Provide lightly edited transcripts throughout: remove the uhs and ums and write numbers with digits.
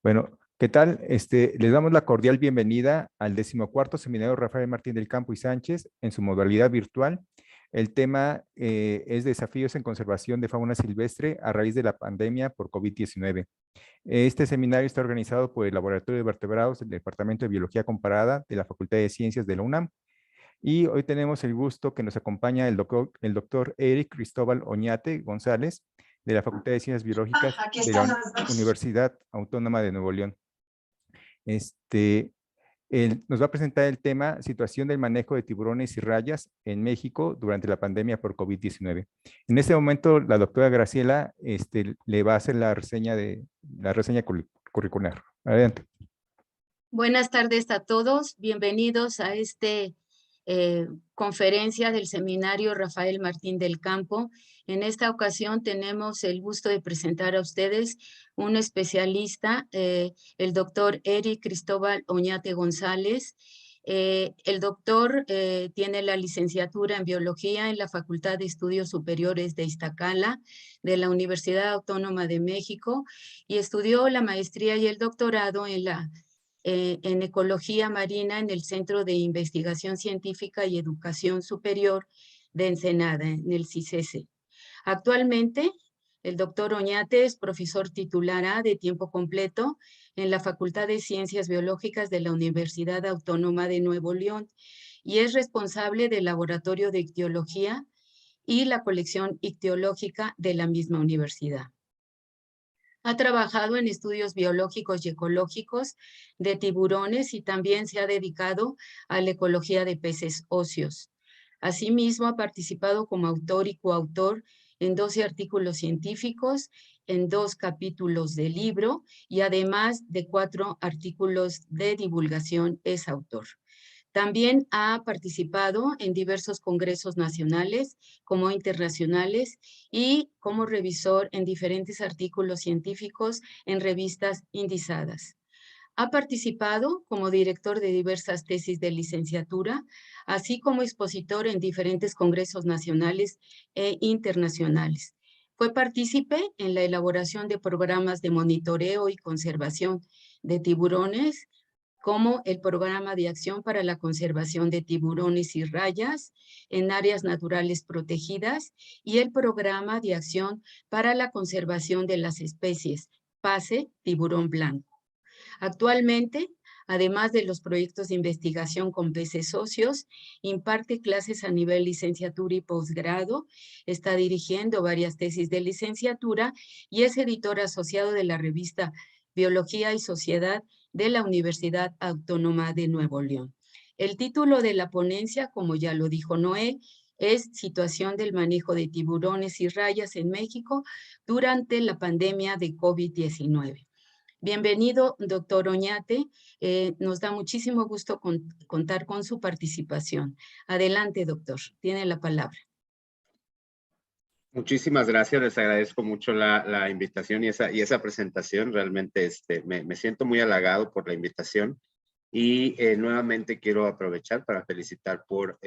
Bueno, ¿qué tal? Les damos la cordial bienvenida al 14º Seminario Rafael Martín del Campo y Sánchez en su modalidad virtual. El tema es desafíos en conservación de fauna silvestre a raíz de la pandemia por COVID-19. Este seminario está organizado por el Laboratorio de Vertebrados del Departamento de Biología Comparada de la Facultad de Ciencias de la UNAM. Y hoy tenemos el gusto que nos acompaña el doctor Eric Cristóbal Oñate González de la Facultad de Ciencias Biológicas Aquí de están la las dos. Universidad Autónoma de Nuevo León. Este, Él nos va a presentar el tema situación del manejo de tiburones y rayas en México durante la pandemia por COVID-19. En este momento, la doctora Graciela le va a hacer la reseña curricular. Adelante. Buenas tardes a todos. Bienvenidos a esta conferencia del Seminario Rafael Martín del Campo. En esta ocasión tenemos el gusto de presentar a ustedes un especialista, el doctor Eric Cristóbal Oñate González. El doctor tiene la licenciatura en Biología en la Facultad de Estudios Superiores de Iztacala, de la Universidad Autónoma de México, y estudió la maestría y el doctorado en Ecología Marina en el Centro de Investigación Científica y Educación Superior de Ensenada, en el CICESE. Actualmente, el doctor Oñate es profesor titular A de tiempo completo en la Facultad de Ciencias Biológicas de la Universidad Autónoma de Nuevo León y es responsable del Laboratorio de Ictiología y la colección ictiológica de la misma universidad. Ha trabajado en estudios biológicos y ecológicos de tiburones y también se ha dedicado a la ecología de peces óseos. Asimismo, ha participado como autor y coautor en 12 artículos científicos, en 2 capítulos de libro y además de 4 artículos de divulgación es autor. También ha participado en diversos congresos nacionales como internacionales y como revisor en diferentes artículos científicos en revistas indizadas. Ha participado como director de diversas tesis de licenciatura, así como expositor en diferentes congresos nacionales e internacionales. Fue partícipe en la elaboración de programas de monitoreo y conservación de tiburones, como el Programa de Acción para la Conservación de Tiburones y Rayas en Áreas Naturales Protegidas y el Programa de Acción para la Conservación de las Especies PACE Tiburón Blanco. Actualmente, además de los proyectos de investigación con peces socios, imparte clases a nivel licenciatura y posgrado, está dirigiendo varias tesis de licenciatura y es editor asociado de la revista Biología y Sociedad de la Universidad Autónoma de Nuevo León. El título de la ponencia, como ya lo dijo Noé, es Situación del manejo de tiburones y rayas en México durante la pandemia de COVID-19. Bienvenido, doctor Oñate. Nos da muchísimo gusto contar con su participación. Adelante, doctor. Tiene la palabra. Muchísimas gracias, les agradezco mucho la invitación y esa presentación. Realmente me siento muy halagado por la invitación y nuevamente quiero aprovechar para felicitar por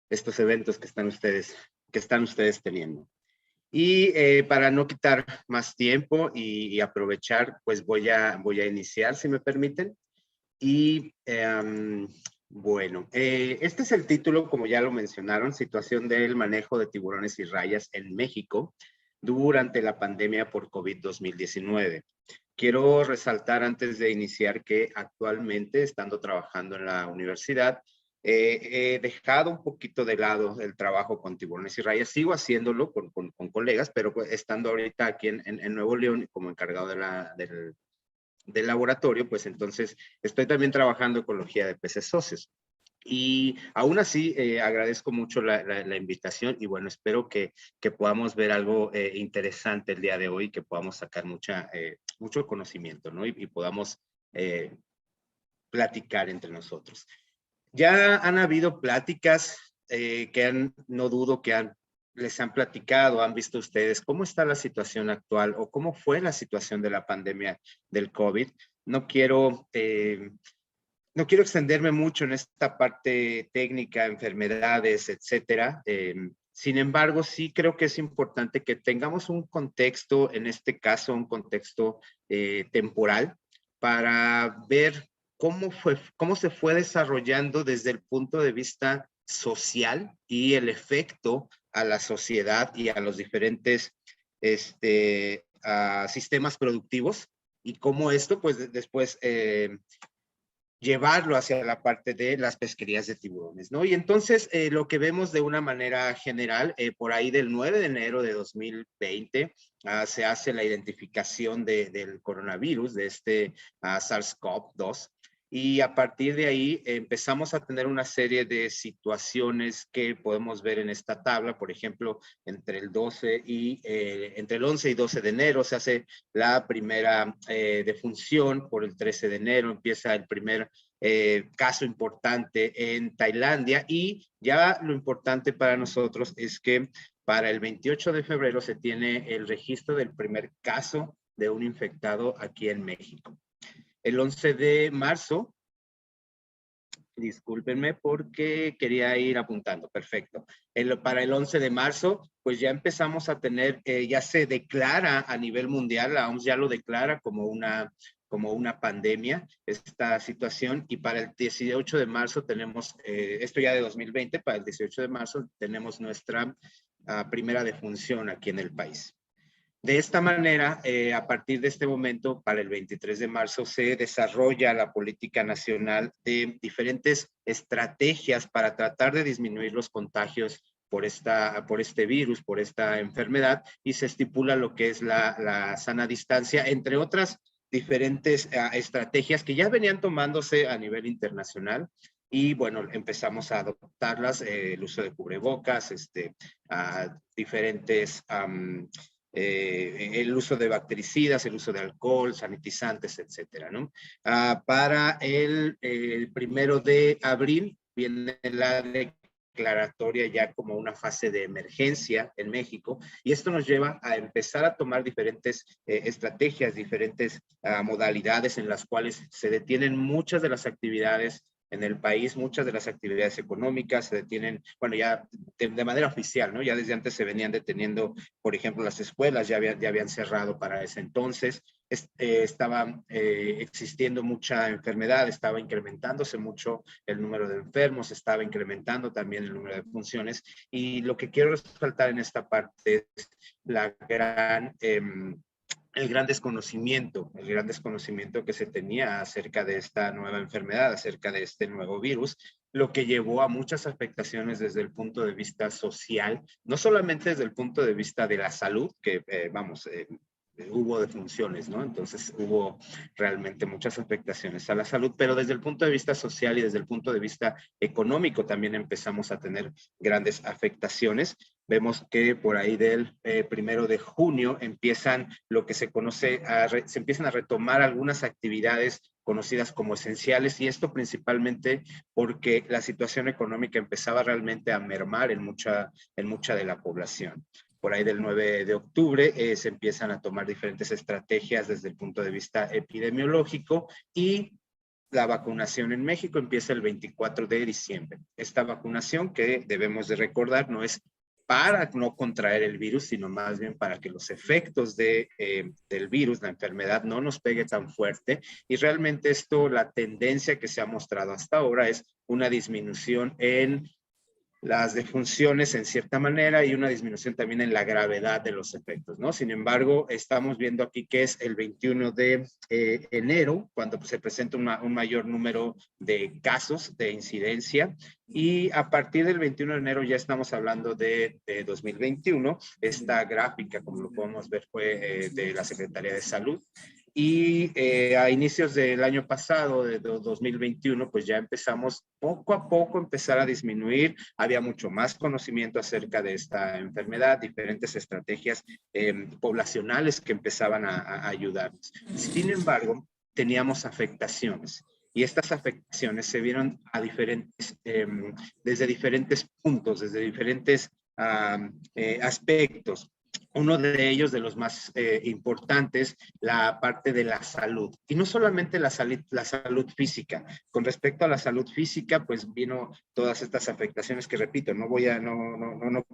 estos eventos que están ustedes teniendo. Y para no quitar más tiempo y aprovechar, pues voy a iniciar, si me permiten. Y bueno, este es el título, como ya lo mencionaron, Situación del manejo de tiburones y rayas en México durante la pandemia por COVID-2019. Quiero resaltar antes de iniciar que actualmente, estando trabajando en la universidad, he dejado un poquito de lado el trabajo con tiburones y rayas. Sigo haciéndolo con colegas, pero estando ahorita aquí en Nuevo León como encargado del laboratorio, pues entonces estoy también trabajando ecología de peces óseos. Y aún así agradezco mucho la invitación y bueno, espero que podamos ver algo interesante el día de hoy, que podamos sacar mucho conocimiento, ¿no? Y podamos platicar entre nosotros. Ya han habido pláticas no dudo que les han platicado, han visto ustedes cómo está la situación actual o cómo fue la situación de la pandemia del COVID. No quiero extenderme mucho en esta parte técnica, enfermedades, etcétera. Sin embargo, sí creo que es importante que tengamos un contexto, en este caso, un contexto temporal, para ver cómo se fue desarrollando desde el punto de vista social y el efecto a la sociedad y a los diferentes sistemas productivos, y cómo esto, pues, después llevarlo hacia la parte de las pesquerías de tiburones, ¿no? Y entonces lo que vemos de una manera general, por ahí del 9 de enero de 2020, se hace la identificación del coronavirus, de este SARS-CoV-2, y a partir de ahí empezamos a tener una serie de situaciones que podemos ver en esta tabla. Por ejemplo, entre el 11 y 12 de enero se hace la primera defunción. Por el 13 de enero empieza el primer caso importante en Tailandia, y ya lo importante para nosotros es que para el 28 de febrero se tiene el registro del primer caso de un infectado aquí en México. El 11 de marzo, discúlpenme porque quería ir apuntando, perfecto. Para el 11 de marzo, pues ya empezamos a tener, ya se declara a nivel mundial, la OMS ya lo declara como una pandemia, esta situación, y para el 18 de marzo tenemos, esto ya de 2020, para el 18 de marzo tenemos nuestra primera defunción aquí en el país. De esta manera, a partir de este momento, para el 23 de marzo, se desarrolla la política nacional de diferentes estrategias para tratar de disminuir los contagios por este virus, por esta enfermedad, y se estipula lo que es la sana distancia, entre otras diferentes estrategias que ya venían tomándose a nivel internacional. Y bueno, empezamos a adoptarlas, el uso de cubrebocas, diferentes el uso de bactericidas, el uso de alcohol, sanitizantes, etcétera, ¿no? Para el 1 de abril viene la declaratoria ya como una fase de emergencia en México, y esto nos lleva a empezar a tomar diferentes estrategias, diferentes modalidades en las cuales se detienen muchas de las actividades en el país, muchas de las actividades económicas se detienen, bueno, ya de manera oficial, ¿no? Ya desde antes se venían deteniendo, por ejemplo, las escuelas ya habían cerrado para ese entonces, estaba existiendo mucha enfermedad, estaba incrementándose mucho el número de enfermos, estaba incrementando también el número de funciones, y lo que quiero resaltar en esta parte es el gran desconocimiento que se tenía acerca de esta nueva enfermedad, acerca de este nuevo virus, lo que llevó a muchas afectaciones desde el punto de vista social, no solamente desde el punto de vista de la salud, que hubo defunciones, ¿no? Entonces hubo realmente muchas afectaciones a la salud, pero desde el punto de vista social y desde el punto de vista económico también empezamos a tener grandes afectaciones. Vemos que por ahí del 1 de junio empiezan lo que se conoce, se empiezan a retomar algunas actividades conocidas como esenciales, y esto principalmente porque la situación económica empezaba realmente a mermar en mucha de la población. Por ahí del 9 de octubre se empiezan a tomar diferentes estrategias desde el punto de vista epidemiológico, y la vacunación en México empieza el 24 de diciembre. Esta vacunación, que debemos de recordar, no es para no contraer el virus, sino más bien para que los efectos del virus, la enfermedad, no nos pegue tan fuerte. Y realmente la tendencia que se ha mostrado hasta ahora es una disminución en las defunciones en cierta manera, y una disminución también en la gravedad de los efectos, ¿no? Sin embargo, estamos viendo aquí que es el 21 de enero cuando se presenta un mayor número de casos de incidencia, y a partir del 21 de enero ya estamos hablando de 2021. Esta gráfica, como lo podemos ver, fue de la Secretaría de Salud. Y a inicios del año pasado, de 2021, pues ya empezamos poco a poco empezar a disminuir. Había mucho más conocimiento acerca de esta enfermedad, diferentes estrategias poblacionales que empezaban a ayudarnos. Sin embargo, teníamos afectaciones, y estas afectaciones se vieron desde diferentes puntos, desde diferentes aspectos. uno de ellos, de los más importantes, la parte de la salud. Y no solamente la salud física. Con respecto a la salud física, pues vino todas estas afectaciones que, repito, no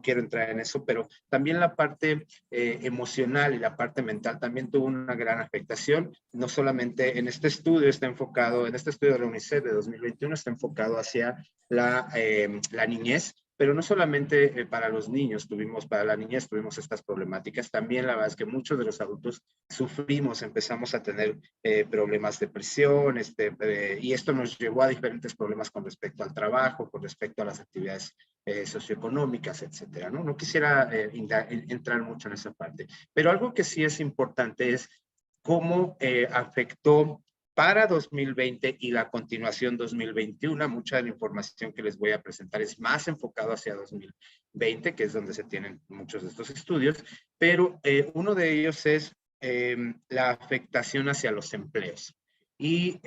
quiero entrar en eso, pero también la parte emocional y la parte mental también tuvo una gran afectación. No solamente en este estudio está enfocado, en este estudio de la UNICEF de 2021 está enfocado hacia la niñez, pero no solamente para los niños para la niñez tuvimos estas problemáticas, también la verdad es que muchos de los adultos sufrimos, empezamos a tener problemas de presión, y esto nos llevó a diferentes problemas con respecto al trabajo, con respecto a las actividades socioeconómicas, etcétera, ¿no? No quisiera entrar mucho en esa parte, pero algo que sí es importante es cómo afectó para 2020 y la continuación 2021. Mucha de la información que les voy a presentar es más enfocado hacia 2020, que es donde se tienen muchos de estos estudios, pero uno de ellos es la afectación hacia los empleos. Y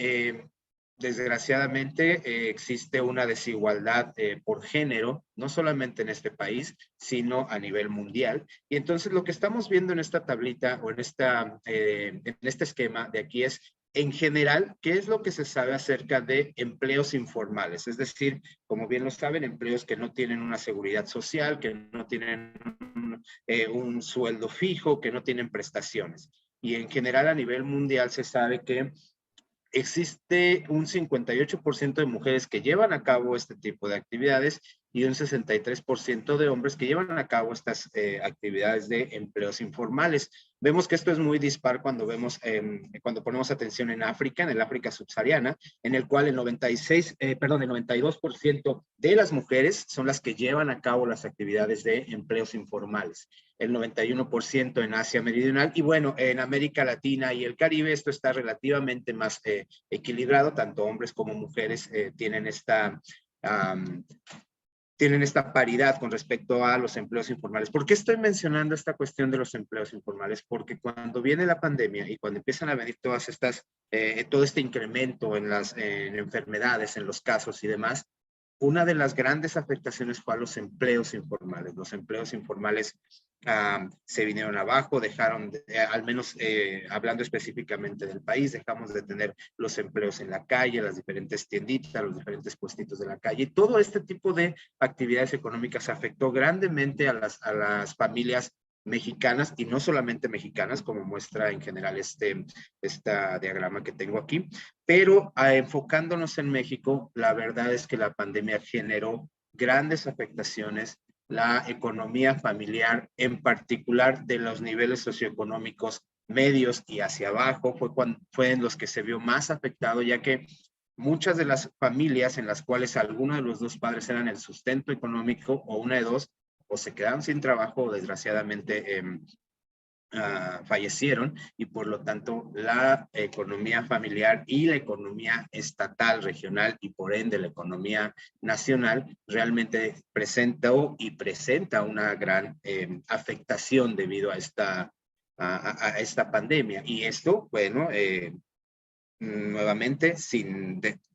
desgraciadamente existe una desigualdad por género, no solamente en este país, sino a nivel mundial. Y entonces lo que estamos viendo en esta tablita o en este esquema de aquí es, en general, ¿qué es lo que se sabe acerca de empleos informales? Es decir, como bien lo saben, empleos que no tienen una seguridad social, que no tienen un sueldo fijo, que no tienen prestaciones. Y en general, a nivel mundial, se sabe que existe un 58% de mujeres que llevan a cabo este tipo de actividades y un 63% de hombres que llevan a cabo estas actividades de empleos informales. Vemos que esto es muy dispar cuando ponemos atención en África, en el África subsahariana, en el cual el 92% de las mujeres son las que llevan a cabo las actividades de empleos informales. El 91% en Asia Meridional, y bueno, en América Latina y el Caribe esto está relativamente más equilibrado, tanto hombres como mujeres tienen esta paridad con respecto a los empleos informales. ¿Por qué estoy mencionando esta cuestión de los empleos informales? Porque cuando viene la pandemia y cuando empiezan a venir todas estas, todo este incremento en las enfermedades, en los casos y demás, una de las grandes afectaciones fue a los empleos informales. Los empleos informales se vinieron abajo, dejaron, al menos hablando específicamente del país, dejamos de tener los empleos en la calle, las diferentes tienditas, los diferentes puestitos de la calle. Todo este tipo de actividades económicas afectó grandemente a las familias mexicanas, y no solamente mexicanas, como muestra en general esta diagrama que tengo aquí, pero enfocándonos en México, la verdad es que la pandemia generó grandes afectaciones. La economía familiar, en particular de los niveles socioeconómicos medios y hacia abajo, fue en los que se vio más afectado, ya que muchas de las familias en las cuales alguno de los dos padres eran el sustento económico, o una de dos, o se quedaron sin trabajo o desgraciadamente fallecieron, y por lo tanto la economía familiar y la economía estatal, regional y por ende la economía nacional realmente presenta una gran afectación debido a esta pandemia. Y esto, bueno, nuevamente,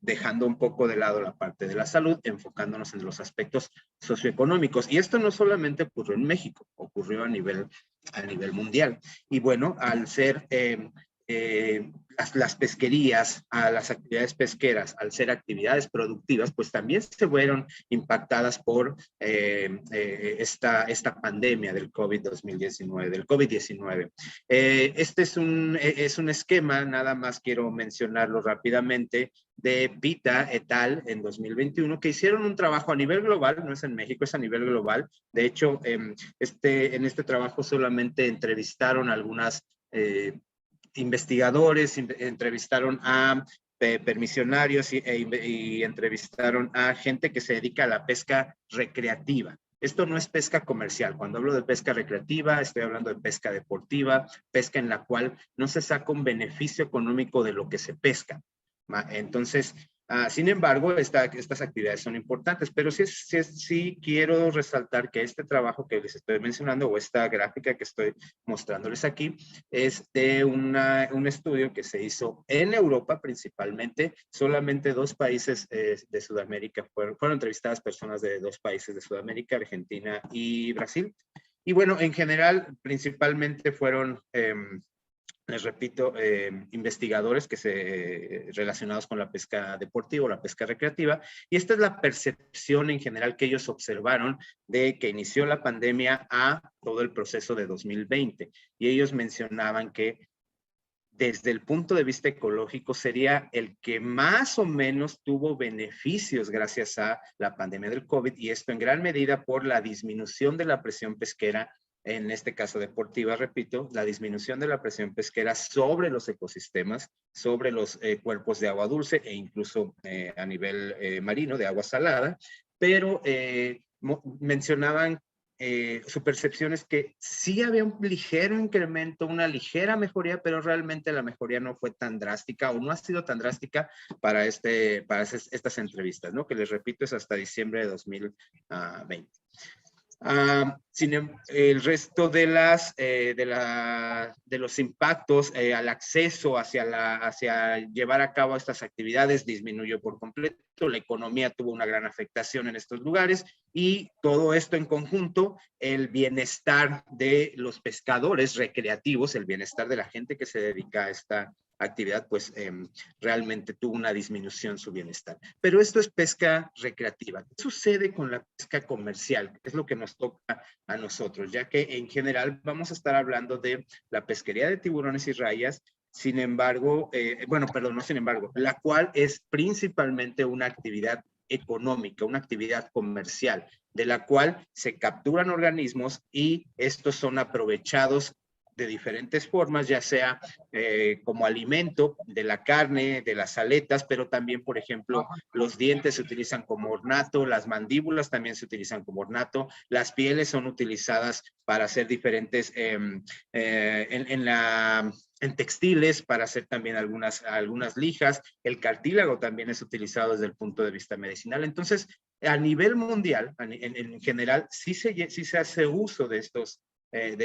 dejando un poco de lado la parte de la salud, enfocándonos en los aspectos socioeconómicos. Y esto no solamente ocurrió en México, ocurrió a nivel mundial. Y bueno, al ser las pesquerías, a las actividades pesqueras, al ser actividades productivas, pues también se fueron impactadas por esta pandemia del COVID-19. Este es un esquema, nada más quiero mencionarlo rápidamente, de Pita et al. En 2021, que hicieron un trabajo a nivel global, no es en México, es a nivel global. De hecho, en este trabajo solamente entrevistaron a algunas investigadores, entrevistaron a permisionarios y entrevistaron a gente que se dedica a la pesca recreativa. Esto no es pesca comercial. Cuando hablo de pesca recreativa, estoy hablando de pesca deportiva, pesca en la cual no se saca un beneficio económico de lo que se pesca. Entonces, sin embargo, estas actividades son importantes, pero sí quiero resaltar que este trabajo que les estoy mencionando, o esta gráfica que estoy mostrándoles aquí, es de un estudio que se hizo en Europa principalmente. Solamente 2 países de Sudamérica fueron entrevistadas personas de 2 países de Sudamérica, Argentina y Brasil. Y bueno, en general, principalmente fueron, les repito, investigadores relacionados con la pesca deportiva o la pesca recreativa, y esta es la percepción en general que ellos observaron de que inició la pandemia a todo el proceso de 2020, y ellos mencionaban que desde el punto de vista ecológico sería el que más o menos tuvo beneficios gracias a la pandemia del COVID, y esto en gran medida por la disminución de la presión pesquera, en este caso deportiva, repito, la disminución de la presión pesquera sobre los ecosistemas, sobre los cuerpos de agua dulce e incluso a nivel marino de agua salada, pero mencionaban su percepción es que sí había un ligero incremento, una ligera mejoría, pero realmente la mejoría no fue tan drástica o no ha sido tan drástica para estas entrevistas, ¿no? Que les repito, es hasta diciembre de 2020. El resto de los impactos al acceso hacia llevar a cabo estas actividades disminuyó por completo. La economía tuvo una gran afectación en estos lugares, y todo esto en conjunto, el bienestar de los pescadores recreativos, el bienestar de la gente que se dedica a esta actividad, pues realmente tuvo una disminución su bienestar. Pero esto es pesca recreativa. ¿Qué sucede con la pesca comercial? Es lo que nos toca a nosotros, ya que en general vamos a estar hablando de la pesquería de tiburones y rayas. Sin embargo, la cual es principalmente una actividad económica, una actividad comercial, de la cual se capturan organismos y estos son aprovechados de diferentes formas, ya sea como alimento de la carne, de las aletas, pero también, por ejemplo, los dientes se utilizan como ornato, las mandíbulas también se utilizan como ornato, las pieles son utilizadas para hacer diferentes, en textiles, para hacer también algunas lijas, el cartílago también es utilizado desde el punto de vista medicinal. Entonces, a nivel mundial, en general, sí se hace uso de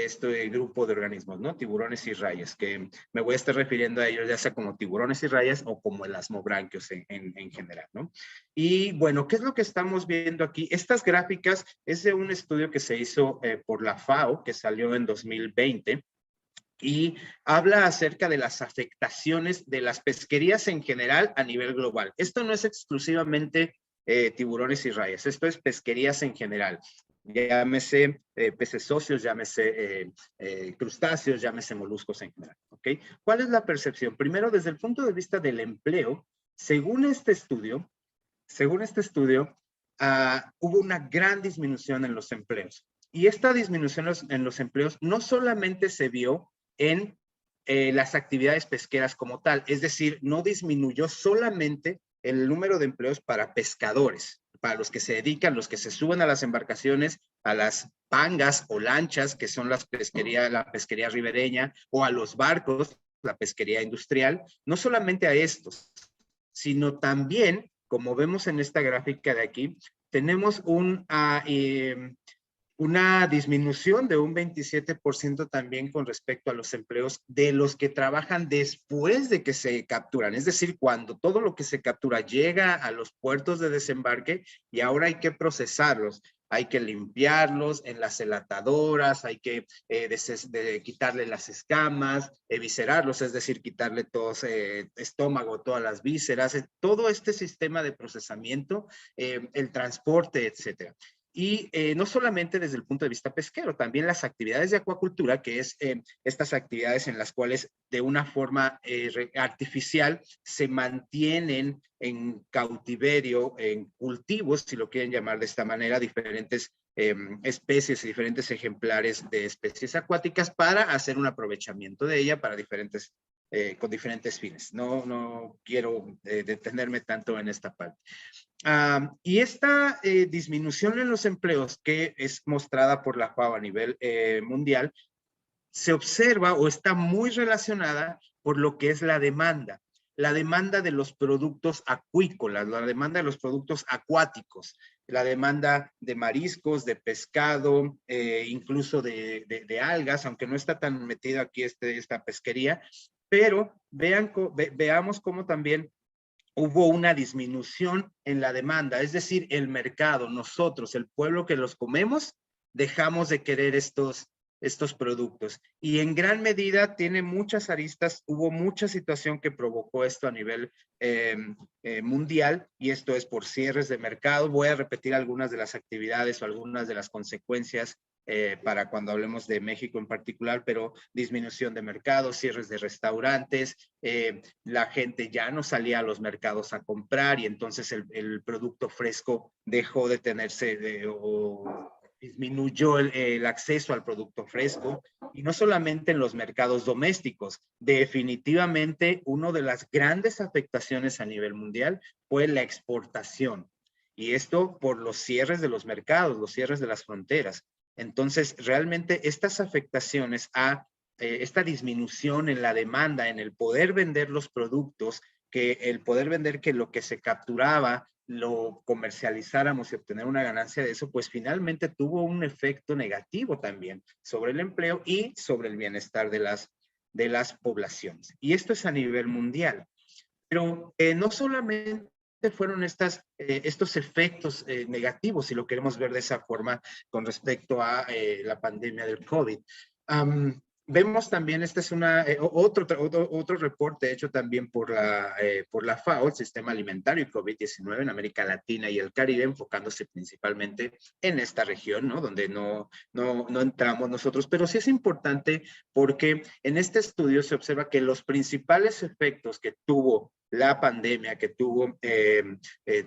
este grupo de organismos, ¿no? Tiburones y rayas, que me voy a estar refiriendo a ellos ya sea como tiburones y rayas o como elasmobranquios en general, ¿no? Y bueno, ¿qué es lo que estamos viendo aquí? Estas gráficas es de un estudio que se hizo por la FAO, que salió en 2020, y habla acerca de las afectaciones de las pesquerías en general a nivel global. Esto no es exclusivamente tiburones y rayas, esto es pesquerías en general. Llámese peces socios, llámese crustáceos, llámese moluscos en general, ¿ok? ¿Cuál es la percepción? Primero, desde el punto de vista del empleo, según este estudio, hubo una gran disminución en los empleos. Y esta disminución en los empleos no solamente se vio en las actividades pesqueras como tal, es decir, no disminuyó solamente el número de empleos para pescadores, para los que se dedican, los que se suben a las embarcaciones, a las pangas o lanchas, que son la pesquería ribereña, o a los barcos, la pesquería industrial, no solamente a estos, sino también, como vemos en esta gráfica de aquí, tenemos una disminución de un 27% también con respecto a los empleos de los que trabajan después de que se capturan. Es decir, cuando todo lo que se captura llega a los puertos de desembarque y ahora hay que procesarlos. Hay que limpiarlos en las enlatadoras, hay que quitarle las escamas, eviscerarlos, es decir, quitarle todo estómago, todas las vísceras, todo este sistema de procesamiento, el transporte, etcétera. Y no solamente desde el punto de vista pesquero, también las actividades de acuacultura, que es estas actividades en las cuales de una forma artificial se mantienen en cautiverio, en cultivos, si lo quieren llamar de esta manera, diferentes especies y diferentes ejemplares de especies acuáticas para hacer un aprovechamiento de ella para con diferentes fines. No quiero detenerme tanto en esta parte. Y esta disminución en los empleos que es mostrada por la FAO a nivel mundial se observa o está muy relacionada por lo que es la demanda de los productos acuícolas, la demanda de los productos acuáticos, la demanda de mariscos, de pescado, incluso de algas, aunque no está tan metido aquí esta pesquería, pero veamos cómo también hubo una disminución en la demanda, es decir, el mercado, nosotros, el pueblo que los comemos, dejamos de querer estos productos. Y en gran medida tiene muchas aristas, hubo mucha situación que provocó esto a nivel mundial, y esto es por cierres de mercado. Voy a repetir algunas de las actividades o algunas de las consecuencias para cuando hablemos de México en particular, pero disminución de mercados, cierres de restaurantes, la gente ya no salía a los mercados a comprar, y entonces el producto fresco dejó de tenerse o disminuyó el acceso al producto fresco, y no solamente en los mercados domésticos. Definitivamente, una de las grandes afectaciones a nivel mundial fue la exportación, y esto por los cierres de los mercados, los cierres de las fronteras. Entonces, realmente estas afectaciones a esta disminución en la demanda, en el poder vender los productos, que el poder vender que lo que se capturaba lo comercializáramos y obtener una ganancia de eso, pues finalmente tuvo un efecto negativo también sobre el empleo y sobre el bienestar de las poblaciones. Y esto es a nivel mundial. Pero no solamente fueron estos efectos negativos, si lo queremos ver de esa forma, con respecto a la pandemia del COVID. Vemos también, este es otro reporte hecho también por la FAO, el Sistema Alimentario y COVID-19 en América Latina y el Caribe, enfocándose principalmente en esta región, ¿no? Donde no entramos nosotros, pero sí es importante porque en este estudio se observa que los principales efectos que tuvo la pandemia, que tuvo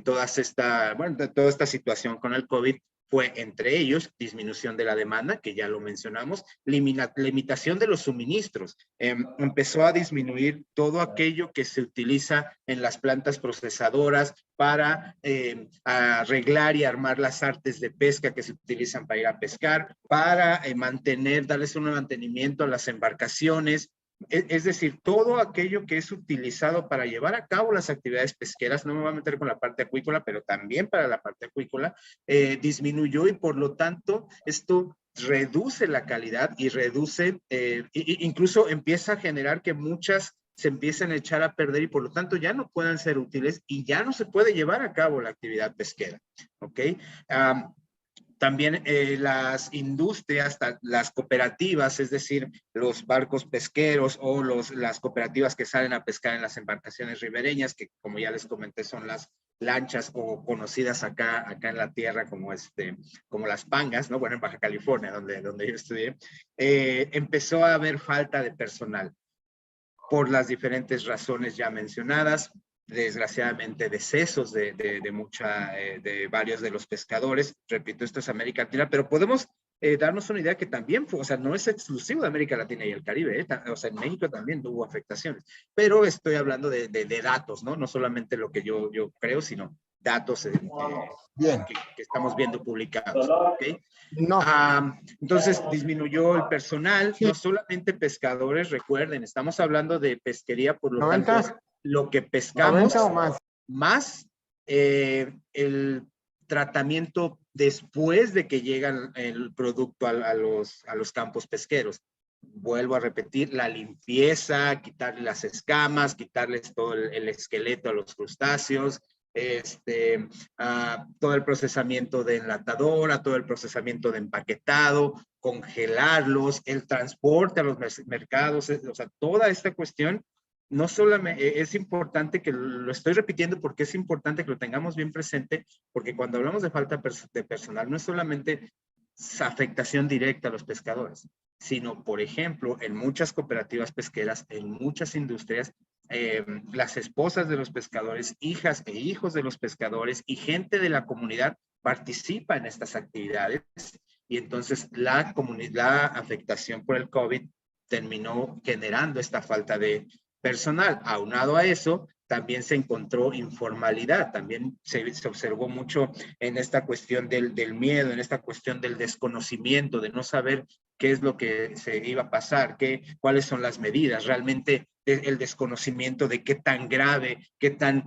toda esta situación con el COVID, fue entre ellos disminución de la demanda, que ya lo mencionamos, limitación de los suministros. Empezó a disminuir todo aquello que se utiliza en las plantas procesadoras para arreglar y armar las artes de pesca que se utilizan para ir a pescar, para darles un mantenimiento a las embarcaciones. Es decir, todo aquello que es utilizado para llevar a cabo las actividades pesqueras, no me voy a meter con la parte acuícola, pero también para la parte acuícola, disminuyó, y por lo tanto esto reduce la calidad y reduce, incluso empieza a generar que muchas se empiecen a echar a perder, y por lo tanto ya no puedan ser útiles y ya no se puede llevar a cabo la actividad pesquera. ¿Ok? También las industrias, las cooperativas, es decir, los barcos pesqueros o las cooperativas que salen a pescar en las embarcaciones ribereñas, que como ya les comenté son las lanchas, o conocidas acá en la tierra como las pangas, ¿no? Bueno, en Baja California, donde yo estudié, empezó a haber falta de personal por las diferentes razones ya mencionadas. Desgraciadamente, decesos de varios de los pescadores. Repito, esto es América Latina, pero podemos darnos una idea que también fue, o sea, no es exclusivo de América Latina y el Caribe, o sea, en México también hubo afectaciones, pero estoy hablando de datos, ¿no? No solamente lo que yo creo, sino datos que estamos viendo publicados, ¿ok? No. Entonces disminuyó el personal, no solamente pescadores, recuerden, estamos hablando de pesquería, por lo 90, tanto, lo que pescamos, 90 o más el tratamiento después de que llega el producto a los campos pesqueros. Vuelvo a repetir, la limpieza, quitarle las escamas, quitarles todo el esqueleto a los crustáceos, todo el procesamiento de enlatadora, todo el procesamiento de empaquetado, congelarlos, el transporte a los mercados, o sea, toda esta cuestión. No solamente es importante, que lo estoy repitiendo porque es importante que lo tengamos bien presente, porque cuando hablamos de falta de personal, no es solamente afectación directa a los pescadores, sino, por ejemplo, en muchas cooperativas pesqueras, en muchas industrias, las esposas de los pescadores, hijas e hijos de los pescadores y gente de la comunidad participa en estas actividades, y entonces la afectación por el COVID terminó generando esta falta de personal. Aunado a eso, también se encontró informalidad, también se observó mucho en esta cuestión del miedo, en esta cuestión del desconocimiento, de no saber qué es lo que se iba a pasar, cuáles son las medidas, realmente el desconocimiento de qué tan grave, qué tan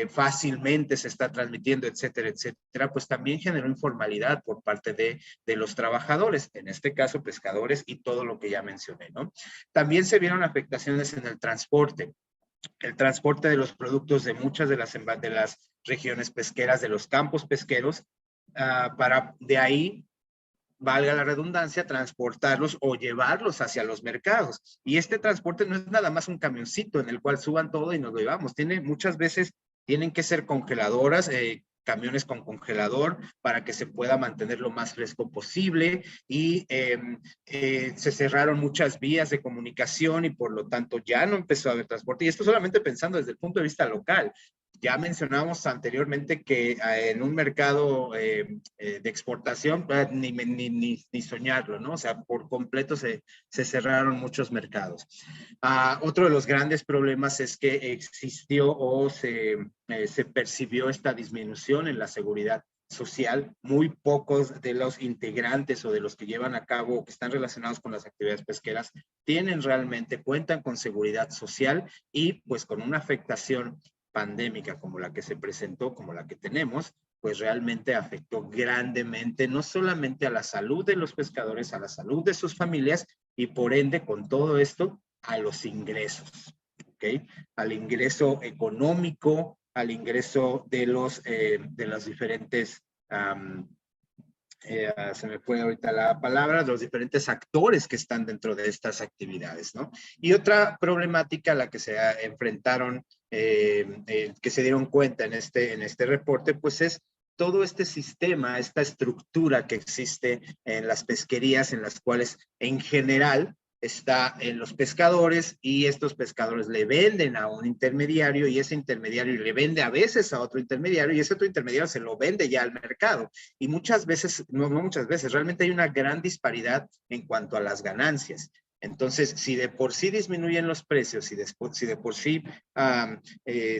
fácilmente se está transmitiendo, etcétera, etcétera, pues también generó informalidad por parte de los trabajadores, en este caso pescadores, y todo lo que ya mencioné, ¿no? También se vieron afectaciones en el transporte de los productos de muchas de las regiones pesqueras, de los campos pesqueros, para de ahí valga la redundancia, transportarlos o llevarlos hacia los mercados. Y este transporte no es nada más un camioncito en el cual suban todo y nos lo llevamos. Muchas veces tienen que ser congeladoras, camiones con congelador para que se pueda mantener lo más fresco posible, y se cerraron muchas vías de comunicación y por lo tanto ya no empezó a haber transporte. Y esto solamente pensando desde el punto de vista local. Ya mencionamos anteriormente que en un mercado de exportación, ni soñarlo, ¿no? O sea, por completo se cerraron muchos mercados. Otro de los grandes problemas es que existió o se percibió esta disminución en la seguridad social. Muy pocos de los integrantes o de los que llevan a cabo, que están relacionados con las actividades pesqueras, cuentan con seguridad social, y pues con una afectación pandémica como la que se presentó, como la que tenemos, pues realmente afectó grandemente no solamente a la salud de los pescadores, a la salud de sus familias, y por ende con todo esto a los ingresos, ¿ok? Al ingreso económico, al ingreso de los diferentes, se me fue ahorita la palabra, los diferentes actores que están dentro de estas actividades, ¿no? Y otra problemática a la que se enfrentaron, que se dieron cuenta en este reporte, pues es todo este sistema, esta estructura que existe en las pesquerías, en las cuales en general está en los pescadores, y estos pescadores le venden a un intermediario, y ese intermediario le vende a veces a otro intermediario, y ese otro intermediario se lo vende ya al mercado. Y muchas veces, no muchas veces, realmente hay una gran disparidad en cuanto a las ganancias. Entonces, si de por sí disminuyen los precios, si de por sí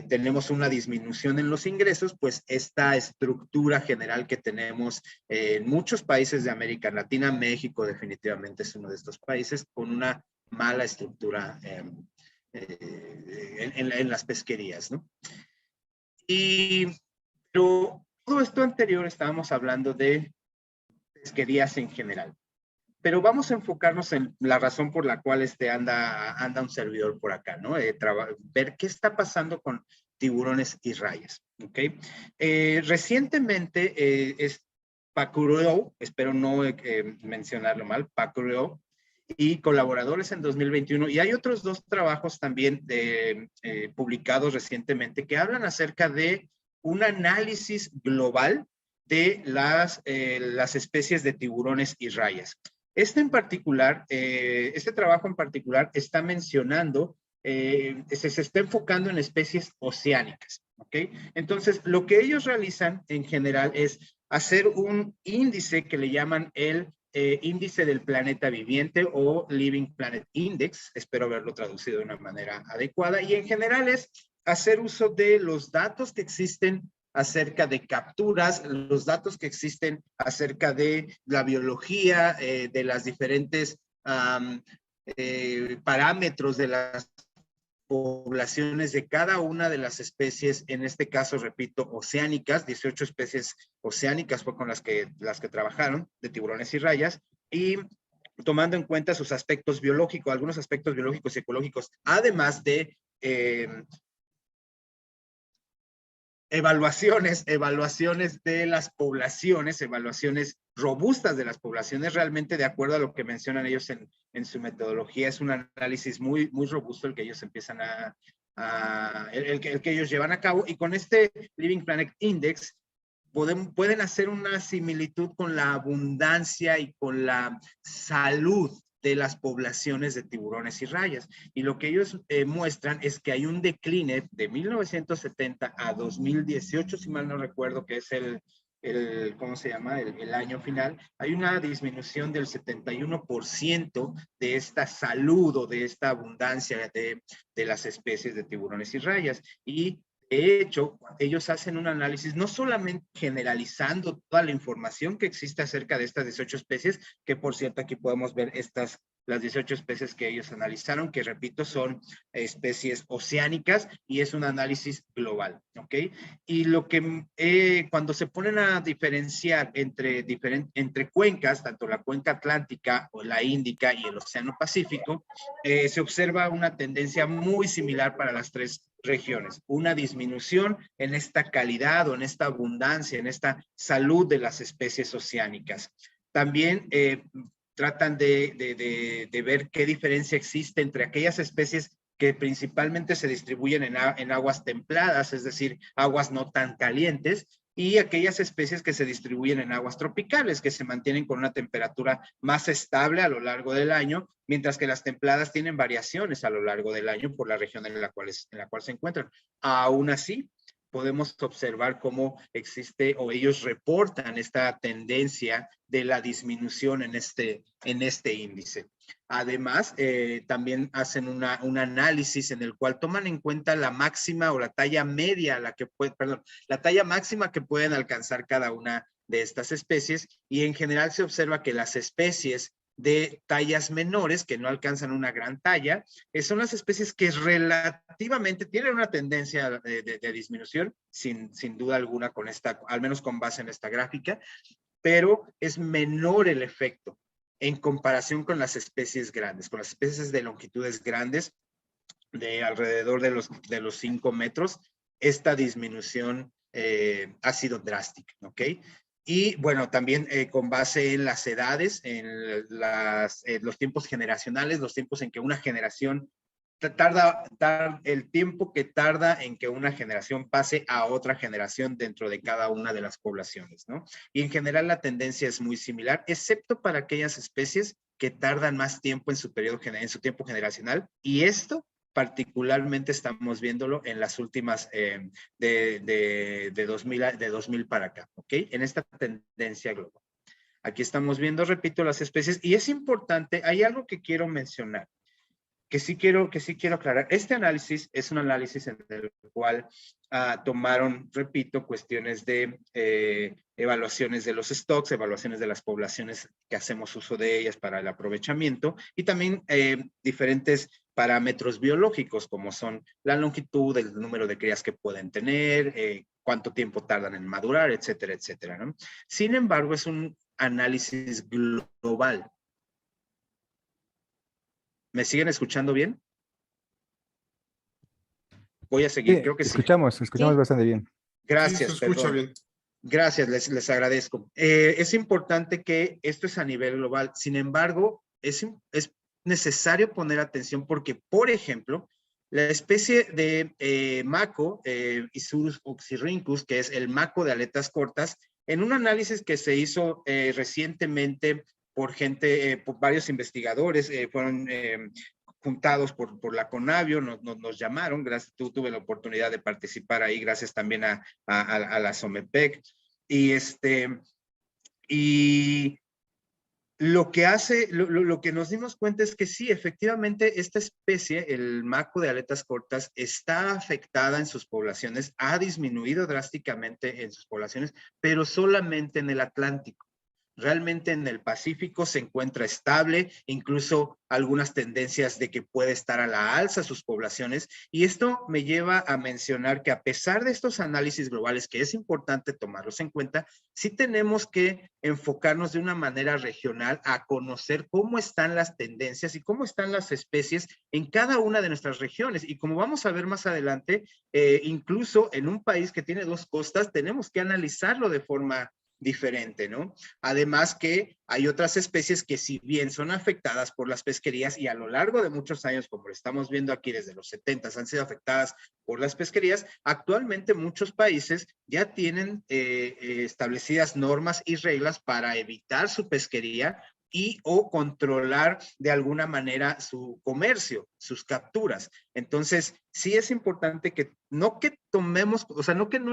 tenemos una disminución en los ingresos, pues esta estructura general que tenemos en muchos países de América Latina, México definitivamente es uno de estos países con una mala estructura en las pesquerías, ¿no? Pero todo esto anterior estábamos hablando de pesquerías en general. Pero vamos a enfocarnos en la razón por la cual anda un servidor por acá, ¿no? Ver qué está pasando con tiburones y rayas, ¿ok? Recientemente Pacureo, espero no mencionarlo mal, Pacureo, y colaboradores en 2021, y hay otros 2 trabajos también publicados recientemente que hablan acerca de un análisis global de las especies de tiburones y rayas. Este trabajo en particular está mencionando, se está enfocando en especies oceánicas, ¿ok? Entonces, lo que ellos realizan en general es hacer un índice que le llaman el índice del planeta viviente, o Living Planet Index, espero haberlo traducido de una manera adecuada, y en general es hacer uso de los datos que existen acerca de capturas, los datos que existen acerca de la biología, de las diferentes parámetros de las poblaciones de cada una de las especies, en este caso, repito, oceánicas, 18 especies oceánicas fue con las que trabajaron, de tiburones y rayas, y tomando en cuenta sus aspectos biológicos, algunos aspectos biológicos y ecológicos, además de evaluaciones de las poblaciones, evaluaciones robustas de las poblaciones, realmente de acuerdo a lo que mencionan ellos en su metodología. Es un análisis muy, muy robusto el que ellos empiezan el que ellos llevan a cabo, y con este Living Planet Index pueden hacer una similitud con la abundancia y con la salud de las poblaciones de tiburones y rayas. Y lo que ellos muestran es que hay un decline de 1970 a 2018, si mal no recuerdo, que es ¿cómo se llama? El año final. Hay una disminución del 71% de esta salud o de esta abundancia de las especies de tiburones y rayas. Y de hecho, ellos hacen un análisis no solamente generalizando toda la información que existe acerca de estas 18 especies, que por cierto aquí podemos ver las 18 especies que ellos analizaron, que repito, son especies oceánicas, y es un análisis global, ¿ok? Y lo que cuando se ponen a diferenciar entre cuencas, tanto la cuenca atlántica o la índica y el océano Pacífico, se observa una tendencia muy similar para las 3 regiones, una disminución en esta calidad o en esta abundancia, en esta salud de las especies oceánicas. También tratan de ver qué diferencia existe entre aquellas especies que principalmente se distribuyen en aguas templadas, es decir, aguas no tan calientes, y aquellas especies que se distribuyen en aguas tropicales, que se mantienen con una temperatura más estable a lo largo del año, mientras que las templadas tienen variaciones a lo largo del año por la región en la cual se encuentran. Aún así, podemos observar cómo existe o ellos reportan esta tendencia de la disminución en este índice. Además, también hacen un análisis en el cual toman en cuenta la máxima o la talla media, la talla máxima que pueden alcanzar cada una de estas especies, y en general se observa que las especies de tallas menores, que no alcanzan una gran talla, son las especies que relativamente tienen una tendencia de disminución, sin duda alguna, al menos con base en esta gráfica, pero es menor el efecto en comparación con las especies grandes, con las especies de longitudes grandes, de alrededor de los 5 metros, esta disminución ha sido drástica, ¿ok? Y bueno, también con base en las edades, en los tiempos generacionales, los tiempos en que una generación el tiempo que tarda en que una generación pase a otra generación dentro de cada una de las poblaciones, ¿no? Y en general la tendencia es muy similar, excepto para aquellas especies que tardan más tiempo en su tiempo generacional, y esto particularmente estamos viéndolo en las últimas de 2000 para acá, ¿ok? En esta tendencia global. Aquí estamos viendo, repito, las especies, y es importante, hay algo que quiero mencionar, que sí quiero aclarar. Este análisis es un análisis en el cual tomaron, repito, cuestiones de evaluaciones de los stocks, evaluaciones de las poblaciones que hacemos uso de ellas para el aprovechamiento, y también diferentes parámetros biológicos, como son la longitud, el número de crías que pueden tener, cuánto tiempo tardan en madurar, etcétera, etcétera, ¿no? Sin embargo, es un análisis global. ¿Me siguen escuchando bien? Voy a seguir, creo que sí. Escuchamos bastante bien. Gracias, sí, se escucha perdón. bien. Gracias, les agradezco. Es importante que esto es a nivel global. Sin embargo, es necesario poner atención porque, por ejemplo, la especie de maco, Isurus oxyrhynchus, que es el maco de aletas cortas, en un análisis que se hizo recientemente por varios investigadores, fueron juntados por la Conavio, nos llamaron, tuve la oportunidad de participar ahí, gracias también a la SOMEPEC, y lo que nos dimos cuenta es que sí, efectivamente, esta especie, el maco de aletas cortas, está afectada en sus poblaciones, ha disminuido drásticamente en sus poblaciones, pero solamente en el Atlántico. Realmente en el Pacífico se encuentra estable, incluso algunas tendencias de que puede estar a la alza sus poblaciones, y esto me lleva a mencionar que a pesar de estos análisis globales, que es importante tomarlos en cuenta, sí tenemos que enfocarnos de una manera regional a conocer cómo están las tendencias y cómo están las especies en cada una de nuestras regiones, y como vamos a ver más adelante, incluso en un país que tiene 2 costas, tenemos que analizarlo de forma diferente, ¿no? Además que hay otras especies que si bien son afectadas por las pesquerías y a lo largo de muchos años, como lo estamos viendo aquí desde los 70s, han sido afectadas por las pesquerías, actualmente muchos países ya tienen establecidas normas y reglas para evitar su pesquería o controlar de alguna manera su comercio, sus capturas. Entonces, sí es importante que no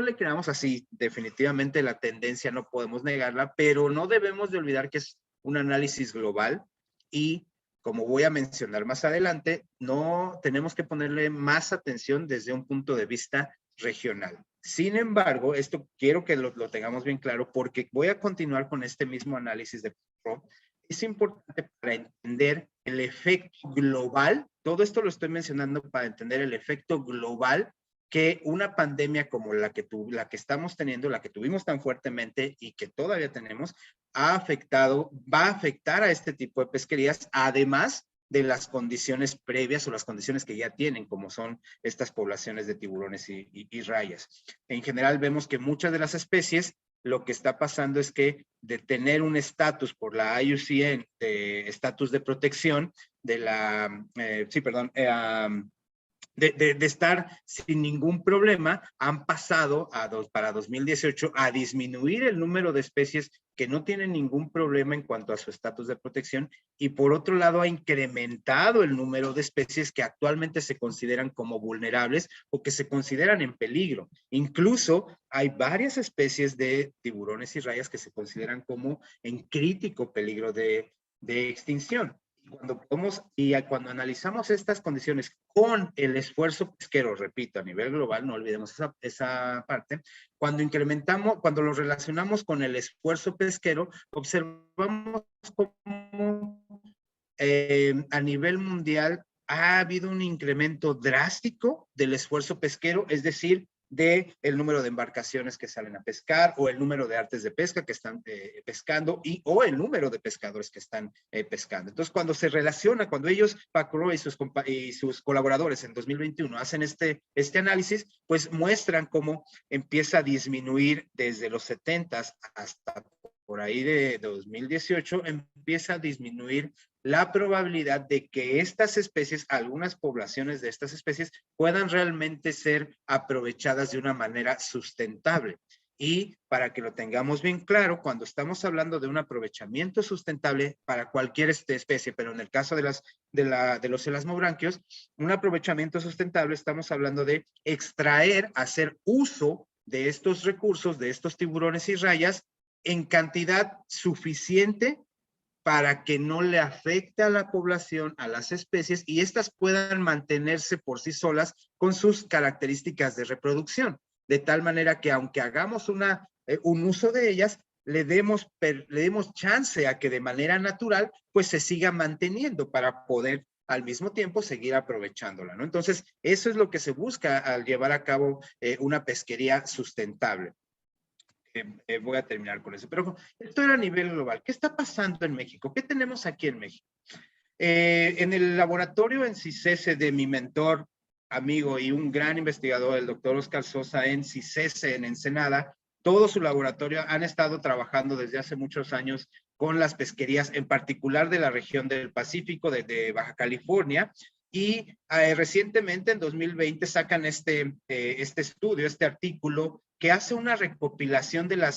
le creamos así, definitivamente la tendencia no podemos negarla, pero no debemos de olvidar que es un análisis global y, como voy a mencionar más adelante, no tenemos que ponerle más atención desde un punto de vista regional. Sin embargo, esto quiero que lo tengamos bien claro porque voy a continuar con este mismo análisis de PRO. Es importante para entender el efecto global, todo esto lo estoy mencionando para entender el efecto global que una pandemia como la que estamos teniendo, la que tuvimos tan fuertemente y que todavía tenemos, va a afectar a este tipo de pesquerías, además de las condiciones previas o las condiciones que ya tienen, como son estas poblaciones de tiburones y rayas. En general vemos que muchas de las especies lo que está pasando es que de tener un estatus por la IUCN, de estatus de protección, de la, de estar sin ningún problema, han pasado para 2018 a disminuir el número de especies que no tienen ningún problema en cuanto a su estatus de protección, y por otro lado ha incrementado el número de especies que actualmente se consideran como vulnerables o que se consideran en peligro. Incluso hay varias especies de tiburones y rayas que se consideran como en crítico peligro de extinción. Cuando analizamos estas condiciones con el esfuerzo pesquero, repito, a nivel global, no olvidemos esa parte, cuando lo relacionamos con el esfuerzo pesquero, observamos cómo a nivel mundial ha habido un incremento drástico del esfuerzo pesquero, es decir, de el número de embarcaciones que salen a pescar, o el número de artes de pesca que están pescando, o el número de pescadores que están pescando. Entonces, cuando se relaciona, cuando ellos, Pacro y sus colaboradores en 2021 hacen este análisis, pues muestran cómo empieza a disminuir desde los 70s hasta por ahí de 2018, empieza a disminuir la probabilidad de que estas especies, algunas poblaciones de estas especies, puedan realmente ser aprovechadas de una manera sustentable. Y para que lo tengamos bien claro, cuando estamos hablando de un aprovechamiento sustentable para cualquier especie, pero en el caso de los elasmobranquios, un aprovechamiento sustentable, estamos hablando de extraer, hacer uso de estos recursos, de estos tiburones y rayas, en cantidad suficiente para que no le afecte a la población, a las especies, y éstas puedan mantenerse por sí solas con sus características de reproducción, de tal manera que aunque hagamos un uso de ellas, le demos chance a que de manera natural pues se siga manteniendo para poder al mismo tiempo seguir aprovechándola, ¿no? Entonces, eso es lo que se busca al llevar a cabo una pesquería sustentable. Voy a terminar con eso. Pero esto era a nivel global. ¿Qué está pasando en México? ¿Qué tenemos aquí en México? En el laboratorio en CICESE de mi mentor, amigo y un gran investigador, el doctor Oscar Sosa, en CICESE, en Ensenada, todo su laboratorio han estado trabajando desde hace muchos años con las pesquerías, en particular de la región del Pacífico, de Baja California, y recientemente, en 2020, sacan este estudio, este artículo, que hace una recopilación de la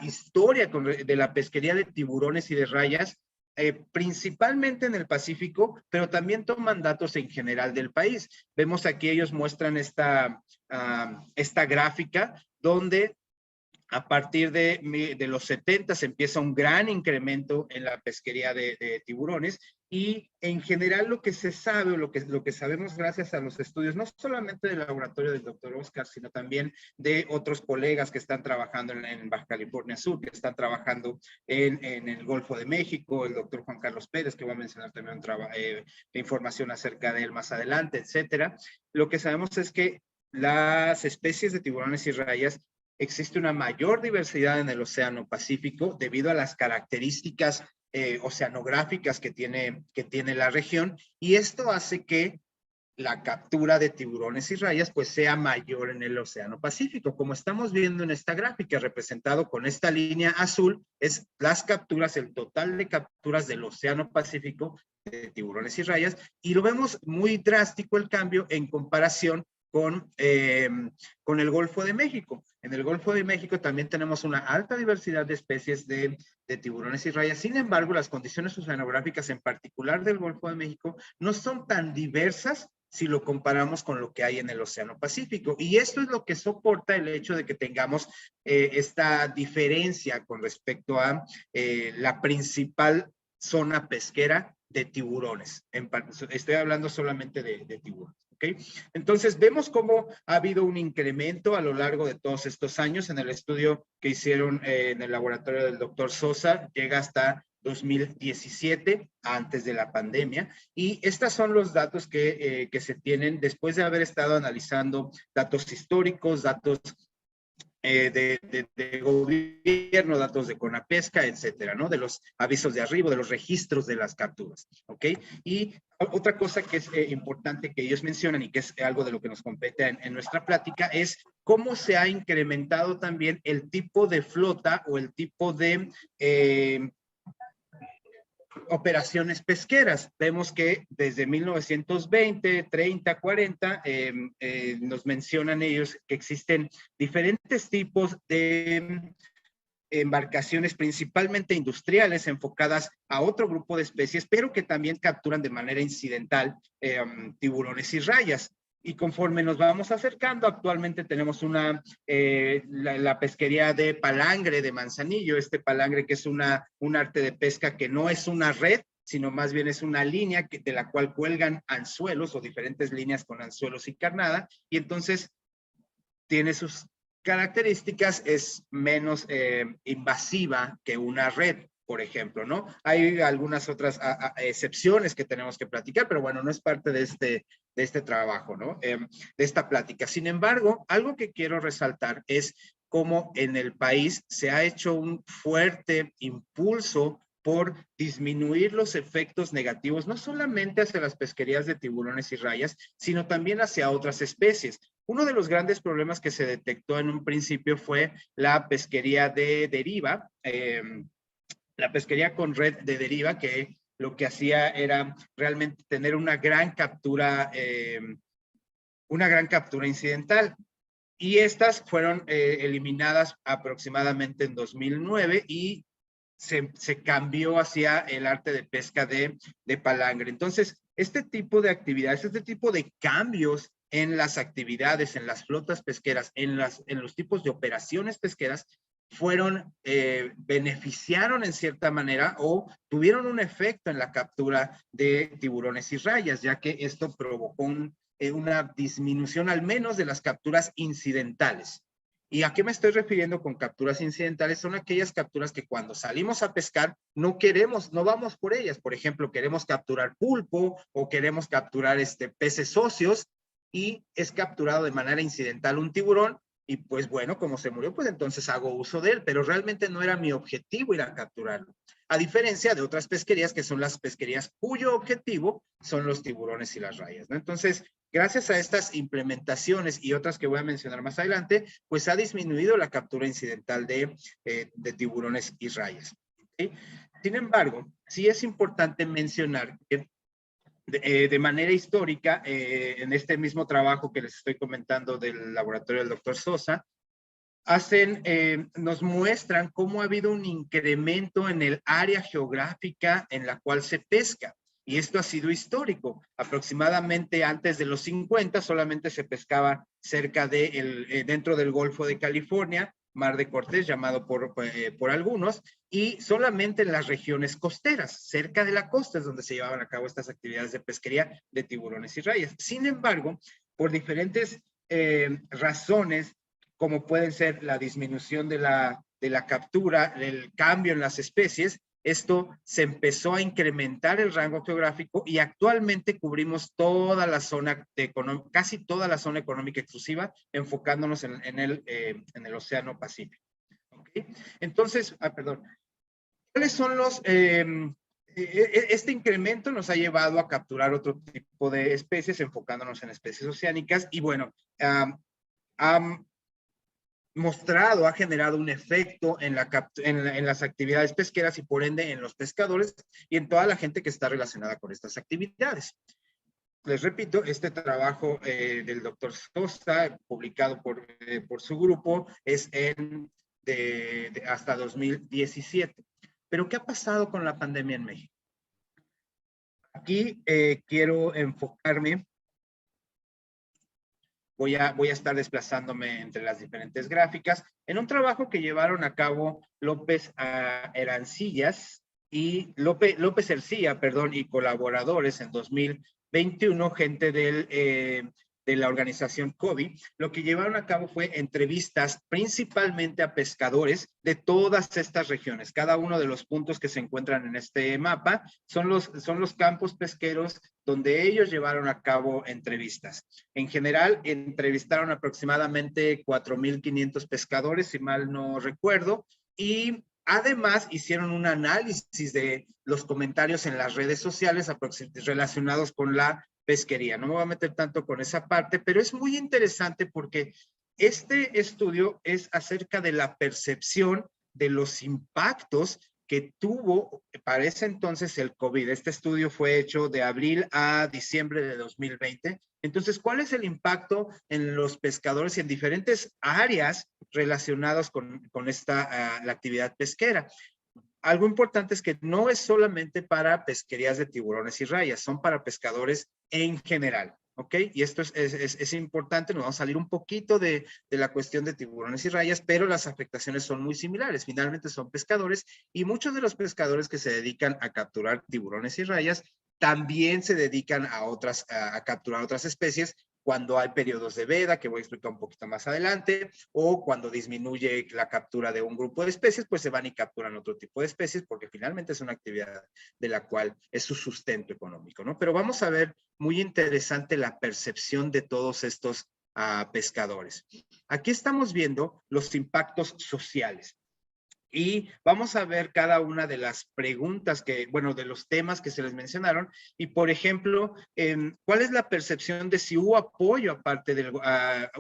historia de la pesquería de tiburones y de rayas, principalmente en el Pacífico, pero también toman datos en general del país. Vemos aquí, ellos muestran esta gráfica donde a partir de los 70 se empieza un gran incremento en la pesquería de tiburones, y en general lo que se sabe, lo que sabemos gracias a los estudios, no solamente del laboratorio del doctor Oscar, sino también de otros colegas que están trabajando en Baja California Sur, que están trabajando en el Golfo de México, el doctor Juan Carlos Pérez, que va a mencionar también información acerca de él más adelante, etcétera. Lo que sabemos es que las especies de tiburones y rayas, existe una mayor diversidad en el Océano Pacífico debido a las características oceanográficas que tiene la región, y esto hace que la captura de tiburones y rayas pues sea mayor en el Océano Pacífico. Como estamos viendo en esta gráfica, representado con esta línea azul, es las capturas, el total de capturas del Océano Pacífico de tiburones y rayas, y lo vemos muy drástico el cambio en comparación con el Golfo de México. En el Golfo de México también tenemos una alta diversidad de especies de tiburones y rayas. Sin embargo, las condiciones oceanográficas, en particular del Golfo de México, no son tan diversas si lo comparamos con lo que hay en el Océano Pacífico. Y esto es lo que soporta el hecho de que tengamos esta diferencia con respecto a la principal zona pesquera de tiburones. Estoy hablando solamente de tiburones. ¿Okay? Entonces, vemos cómo ha habido un incremento a lo largo de todos estos años. En el estudio que hicieron en el laboratorio del doctor Sosa, llega hasta 2017, antes de la pandemia, y estos son los datos que se tienen después de haber estado analizando datos históricos, datos de gobierno, datos de Conapesca, etcétera, ¿no? De los avisos de arribo, de los registros de las capturas, ¿ok? Y otra cosa que es importante que ellos mencionan y que es algo de lo que nos compete en nuestra plática es cómo se ha incrementado también el tipo de flota o el tipo de operaciones pesqueras. Vemos que desde 1920, 30, 40, nos mencionan ellos que existen diferentes tipos de embarcaciones principalmente industriales enfocadas a otro grupo de especies, pero que también capturan de manera incidental tiburones y rayas. Y conforme nos vamos acercando, actualmente tenemos la pesquería de palangre de Manzanillo, este palangre que es un arte de pesca que no es una red, sino más bien es una línea de la cual cuelgan anzuelos o diferentes líneas con anzuelos y carnada, y entonces tiene sus características, es menos invasiva que una red, por ejemplo, ¿no? Hay algunas otras excepciones que tenemos que platicar, pero bueno, no es parte de este trabajo, ¿no? De esta plática. Sin embargo, algo que quiero resaltar es cómo en el país se ha hecho un fuerte impulso por disminuir los efectos negativos, no solamente hacia las pesquerías de tiburones y rayas, sino también hacia otras especies. Uno de los grandes problemas que se detectó en un principio fue la pesquería de deriva, la pesquería con red de deriva, que lo que hacía era realmente tener una gran captura incidental. Y estas fueron eliminadas aproximadamente en 2009 y se cambió hacia el arte de pesca de palangre. Entonces, este tipo de actividades, este tipo de cambios en las actividades, en las flotas pesqueras, en los tipos de operaciones pesqueras, beneficiaron en cierta manera o tuvieron un efecto en la captura de tiburones y rayas, ya que esto provocó una disminución al menos de las capturas incidentales. ¿Y a qué me estoy refiriendo con capturas incidentales? Son aquellas capturas que cuando salimos a pescar no vamos por ellas. Por ejemplo, queremos capturar pulpo o queremos capturar peces óseos y es capturado de manera incidental un tiburón y pues bueno, como se murió, pues entonces hago uso de él, pero realmente no era mi objetivo ir a capturarlo. A diferencia de otras pesquerías que son las pesquerías cuyo objetivo son los tiburones y las rayas, ¿no? Entonces, gracias a estas implementaciones y otras que voy a mencionar más adelante, pues ha disminuido la captura incidental de tiburones y rayas. ¿Sí? Sin embargo, sí es importante mencionar que de manera histórica, en este mismo trabajo que les estoy comentando del laboratorio del doctor Sosa, nos muestran cómo ha habido un incremento en el área geográfica en la cual se pesca. Y esto ha sido histórico. Aproximadamente antes de los 50 solamente se pescaba dentro del Golfo de California, Mar de Cortés, llamado por algunos, y solamente en las regiones costeras, cerca de la costa, es donde se llevaban a cabo estas actividades de pesquería de tiburones y rayas. Sin embargo, por diferentes razones, como pueden ser la disminución de la captura, el cambio en las especies, esto se empezó a incrementar el rango geográfico y actualmente cubrimos toda la zona casi toda la zona económica exclusiva, enfocándonos en el Océano Pacífico. ¿Okay? Entonces, perdón, ¿cuáles son este incremento nos ha llevado a capturar otro tipo de especies, enfocándonos en especies oceánicas y bueno, ha generado un efecto en las actividades pesqueras y por ende en los pescadores y en toda la gente que está relacionada con estas actividades. Les repito, este trabajo del doctor Sosa, publicado por su grupo, es hasta 2017. Pero, ¿qué ha pasado con la pandemia en México? Aquí quiero enfocarme. Voy a estar desplazándome entre las diferentes gráficas en un trabajo que llevaron a cabo López Ercilla y colaboradores en 2021, gente de la organización COBI. Lo que llevaron a cabo fue entrevistas principalmente a pescadores de todas estas regiones. Cada uno de los puntos que se encuentran en este mapa son los campos pesqueros donde ellos llevaron a cabo entrevistas. En general, entrevistaron aproximadamente 4,500 pescadores, si mal no recuerdo, y además hicieron un análisis de los comentarios en las redes sociales relacionados con la pesquería. No me voy a meter tanto con esa parte, pero es muy interesante porque Este estudio es acerca de la percepción de los impactos que tuvo para ese entonces el COVID. Este estudio fue hecho de abril a diciembre de 2020. Entonces, ¿cuál es el impacto en los pescadores y en diferentes áreas relacionadas con la actividad pesquera? Algo importante es que no es solamente para pesquerías de tiburones y rayas, son para pescadores en general, ¿ok? Y esto es importante, nos vamos a salir un poquito de la cuestión de tiburones y rayas, pero las afectaciones son muy similares. Finalmente son pescadores y muchos de los pescadores que se dedican a capturar tiburones y rayas también se dedican a capturar otras especies cuando hay periodos de veda, que voy a explicar un poquito más adelante, o cuando disminuye la captura de un grupo de especies, pues se van y capturan otro tipo de especies, porque finalmente es una actividad de la cual es su sustento económico, ¿no? Pero vamos a ver muy interesante la percepción de todos estos pescadores. Aquí estamos viendo los impactos sociales. Y vamos a ver cada una de las preguntas de los temas que se les mencionaron. Y, por ejemplo, ¿cuál es la percepción de si hubo apoyo